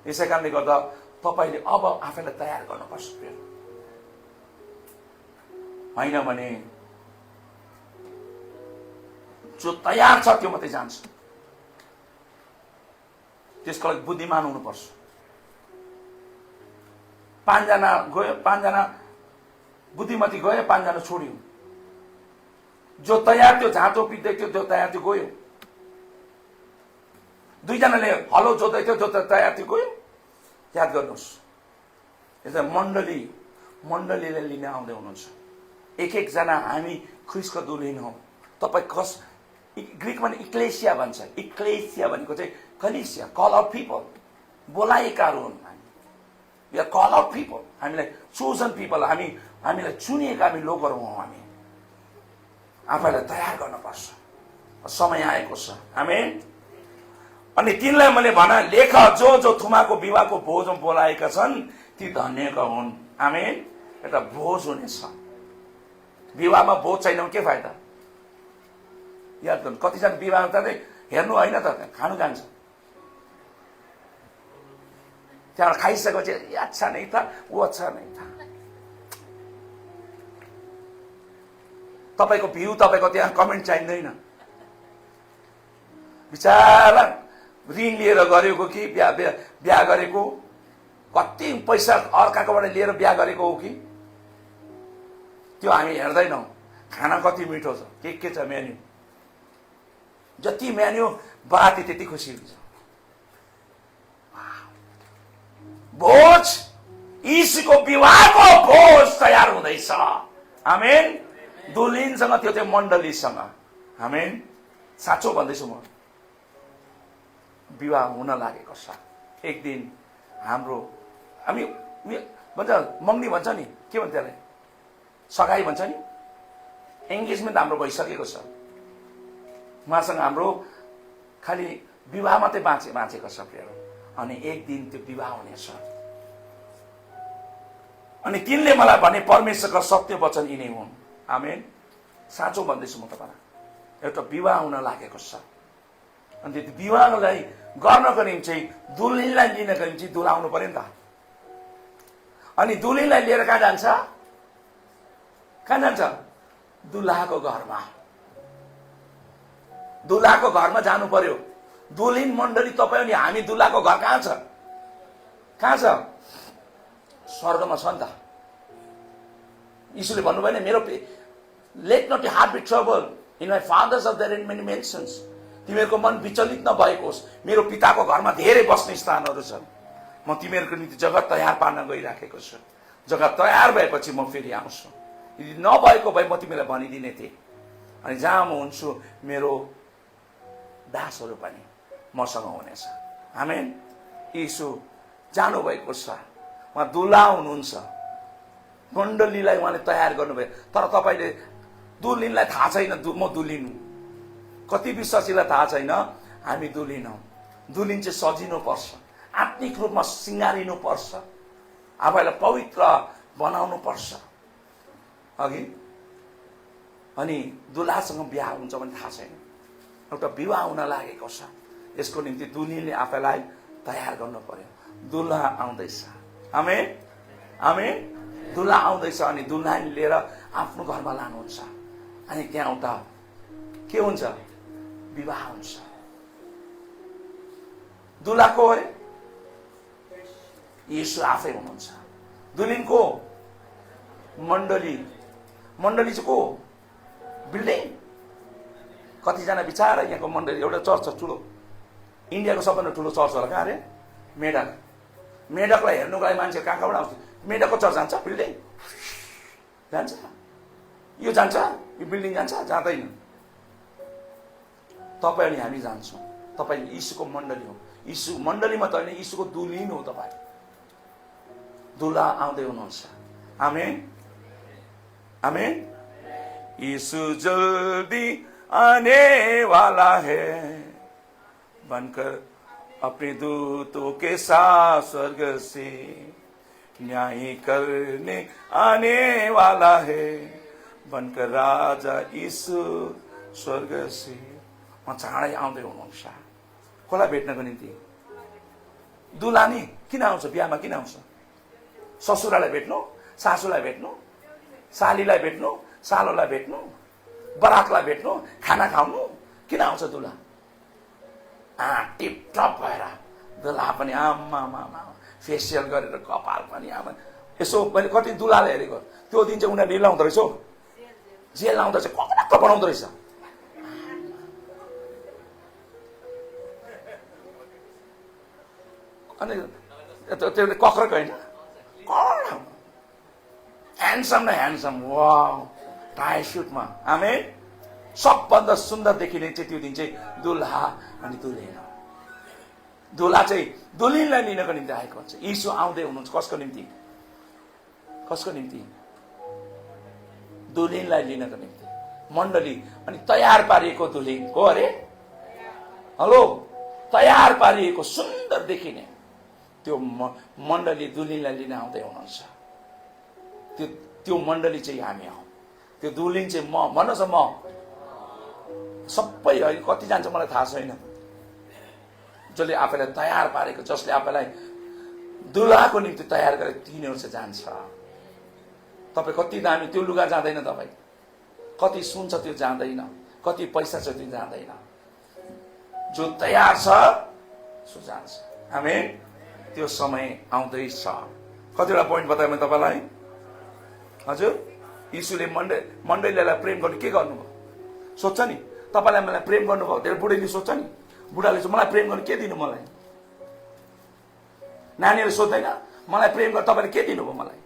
यसै कारणले गर्दा तपाईले अब आफैलाई तयार गर्नुपर्छ होइन भने जो तयार छ त्यो मात्रै जान्छ। त्यसको लागि बुद्धिमान हुनुपर्छ। 5 जना गयो, 5 जना बुद्धिमती गयो, 5 जना छोड्यो। जो तयार थियो, झाँटो पिट्दै थियो, जो तयार थियो गयो। 2 जनाले हलो जोत्दै थियो, जो तयार थियो गयो। याद गर्नुहोस्, यसमा मण्डलीले लिन आउँदै हुनुहुन्छ। एक जना हामी ख्रीष्टको दुल्हिन हौ। तपाईँ ग्रीकमा इक्लेसिया भन्छ। इक्लेसिया भनेको चाहिँ कलिसिया, कल आउट पिपल, बोलाएकाहरू हुन् हामी। We are call out people. हामीलाई चोजन पिपल, हामीलाई चुनिएका हामी लोकहरू हौँ। हामी आफैलाई तयार गर्नुपर्छ। समय आएको छ। आमेन। अनि तिनलाई मैले भन, लेख जो थुमाको विवाहको भोजमा बोलाएका छन् ती धन्यका हुन्। आमेन। एउटा भोज हुनेछ। विवाहमा भोज छैन भने के फाइदा? याद गर्नु, कतिजना विवाह जाँदै हेर्नु होइन त, खानु जान्छ। त्यहाँबाट खाइसकेपछि अच्छा नै था, वो अच्छा नै था। तपाईको भ्यू, तपाईको त्यहाँ कमेन्ट चाहिँदैन। बिचारा ऋण लिएर गरेको कि बिहा गरेको, कति पैसा अर्काकोबाट लिएर बिहा गरेको हो कि, त्यो हामी हेर्दैनौँ। खाना कति मिठो छ, के छ मेन्यु, जति मेन्यु बाती त्यति खुसी हुन्छ। भोज, यीशुको विवाहको भोज तयार हुँदैछ। आमेन। दुल्हिनसँग, त्यो चाहिँ मण्डलीसँग। आमेन। साँचो भन्दैछु म, विवाह हुन लागेको छ। एक दिन हामी भन्छ मग्नी भन्छ नि, के भन्छ त्यसलाई? सगाई भन्छ नि, एङ्गेजमेन्ट हाम्रो भइसकेको छ। उहाँसँग हाम्रो खालि विवाह मात्रै बाँचेको छ प्रियहरू। अनि एक दिन त्यो विवाह हुनेछ। अनि तिनले मलाई भने परमेश्वरका सत्य वचन यिनै हुन्। आमेन। साँचो भन्दैछु म तपाईँलाई, एउटा विवाह हुन लागेको छ। अनि त्यो विवाहलाई गर्नको निम्ति चाहिँ दुल्हीलाई लिनको निम्ति दुल्हा आउनु पर्यो नि त। अनि दुल्हीलाई लिएर कहाँ जान्छ? कहाँ जान्छ? दुल्हाको घरमा। दुल्हाको घरमा जानु पर्यो। दुल्हिन मण्डली तपाईँ अनि हामी दुल्हाको घर कहाँ छ? कहाँ छ? स्वर्गमा छ नि त। यीशुले भन्नुभयो नि, मेरो let not your heart be trouble, in my father's house there are many mansions. तिमीहरूको मन विचलित नभएको होस्, मेरो पिताको घरमा धेरै बस्ने स्थानहरू छन्। म तिमीहरूको निम्ति जग्गा तयार पार्न गइराखेको छु। जग्गा तयार भएपछि म फेरि आउँछु। यदि नभएको भए म तिमीलाई भनिदिने थिएँ। अनि जहाँ म हुन्छु मेरो दासहरू पनि मसँग हुनेछ। आमेन। यीशु जानुभएको छ, उहाँ दुल्हा हुनुहुन्छ। मण्डलीलाई उहाँले तयार गर्नुभयो। तर तपाईँले दुल्हिनलाई थाहा छैन म दुल्हिन हुँ। कति विश्वासीलाई थाहा छैन हामी दुल्हिन हौँ। दुल्हिन चाहिँ सजिनु पर्छ, आत्मिक रूपमा सिँगारिनु पर्छ, आफैलाई पवित्र बनाउनु पर्छ अघि। अनि दुल्हासँग बिहा हुन्छ भने थाहा छैन। एउटा विवाह हुन लागेको छ, यसको निम्ति दुल्हीले आफैलाई तयार गर्नु पर्यो। दुल्हा आउँदैछ। आमेन। आमेन। दुल्हा आउँदैछ अनि दुल्हाले लिएर आफ्नो घरमा लानुहुन्छ। अनि त्यहाँ एउटा के हुन्छ? विवाह हुन्छ। दुल्हा को अरे? येशू आफै हुनुहुन्छ। दुल्हिनको मण्डली। मण्डली चाहिँ को? बिल्डिङ। कतिजना बिचारा यहाँको मण्डली, एउटा चर्च छ ठुलो, इन्डियाको सबभन्दा ठुलो चर्च होला। कहाँ अरे? मेढक। मेढकलाई हेर्नुको लागि मान्छे कहाँ कहाँबाट आउँछ? मेढकको चर्च जान्छ? बिल्डिङ जान्छ? यो जान्छ? यो बिल्डिङ जान्छ? जाँदैन। तपाईँ अनि हामी जान्छौँ। तपाईँ यीशुको मण्डली हो। यीशु मण्डलीमा त होइन, यीशुको दुल्हिन हो तपाईँ। दुल्हा आउँदै हुनुहुन्छ। आमेन। आमेन। यीशु जल्दी आने वाला है, बनकर अपने दूतों के साथ स्वर्ग से न्याय करने आने वाला है, बनकर राजा यीशु स्वर्ग से। म चाँडै आउँदै हुनुहुन्छ। कसलाई भेट्नको निम्ति? दुल्हा नि किन आउँछ? बिहामा किन आउँछ? ससुरालाई भेट्नु, सासूलाई भेट्नु, सालीलाई भेट्नु, सालोलाई भेट्नु, बरातलाई भेट्नु, खाना खाउनु। किन आउँछ दुल्हा? टिपटप भएर दुल्हा पनि आमा फेसियल गरेर कपाल पनि आमा। यसो मैले कति दुल्हाले हेरेको, त्यो दिन चाहिँ उनीहरूले लाउँदो रहेछ हौ, जेल लाउँदो रहेछ, कपडा बनाउँदो रहेछ। अनि त्यो कक्रक होइन, ह्यान्डसम न ह्यान्डसम। वाउ, टाई सुटमा। आमेन। सबभन्दा सुन्दर देखिने चाहिँ त्यो दिन चाहिँ दुल्हा अनि दुल्हिन। दुल्हा चाहिँ दुल्हिनलाई लिनको निम्ति आएको हुन्छ। यीशु आउँदै हुनुहुन्छ। कसको निम्ति? कसको निम्ति? दुल्हिनलाई लिनको निम्ति। मण्डली अनि तयार पारिएको दुल्हिन को अरे? हेलो, तयार पारिएको सुन्दर देखिने त्यो मण्डली दुल्हिनलाई लिन आउँदै हुनुहुन्छ। त्यो मण्डली चाहिँ हामी हौ। त्यो दुल्हिन चाहिँ म। भन्नुहोस् म। सबै होइन, कति जान्छ मलाई थाहा छैन। जसले आफैलाई तयार पारेको, जसले आफैलाई दुल्हाको निम्ति तयार गरे, तिनीहरू चाहिँ जान्छ। तपाईँ कति दामी त्यो लुगा जाँदैन, तपाईँ कति सुन्छ त्यो जाँदैन, कति पैसा छ त्यो जाँदैन। जो तयार छ सो जान्छ। आमेन। त्यो समय आउँदैछ। कतिवटा पोइन्ट बताएँ मैले तपाईँलाई। हजुर, यीशुले मण्डलीलाई प्रेम गर्नु के गर्नुभयो? सोध्छ नि, तपाईँलाई मलाई प्रेम गर्नुभयो? धेरै बुढीले सोध्छ नि, बुढाले चाहिँ मलाई प्रेम गर्नु के दिनु? मलाई नानीहरूले सोध्दैन मलाई प्रेम गर्नु तपाईँले के दिनुभयो? मलाई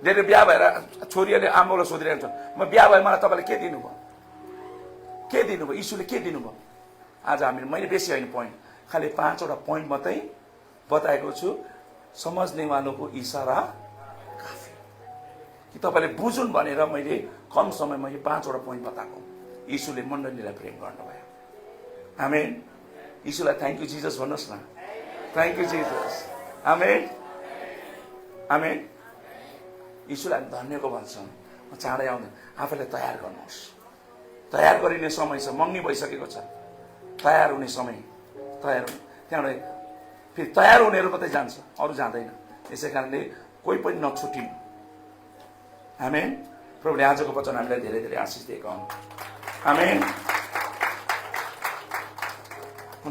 धेरै बिहा भएर छोरीहरूले आमालाई सोधिरहेको छ, म बिहा भए मलाई तपाईँले के दिनुभयो? के दिनुभयो? यीशुले के दिनुभयो? आज मैले बेसी होइन पोइन्ट, खालि 5वटा पोइन्ट मात्रै बताएको छु। समझने वालों को इशारा काफी। कि तपाईँले बुझुन् भनेर मैले कम समयमा यो 5वटा पोइन्ट बताएको। यीशुले मण्डलीलाई प्रेम गर्नुभयो। आमेन। यीशुलाई थ्याङ्क यू जिजस भन्नुहोस् न। Thank you Jesus. आमेन आमेन। यीशुलाई धन्यको भन्छौँ। म चाँडै आउँदैन, आफैलाई तयार गर्नुहोस्। तयार गरिने समय छ, मग्नी भइसकेको छ, तयार हुने समय, तयार हुने। त्यहाँबाट फेरि तयार हुनेहरू मात्रै जान्छ, अरू जाँदैन। यसै कारणले कोही पनि नछुटिनु। आमेन। प्रभुले आजको वचन हामीलाई धेरै धेरै आशिष दिएको हुन्। आमेन।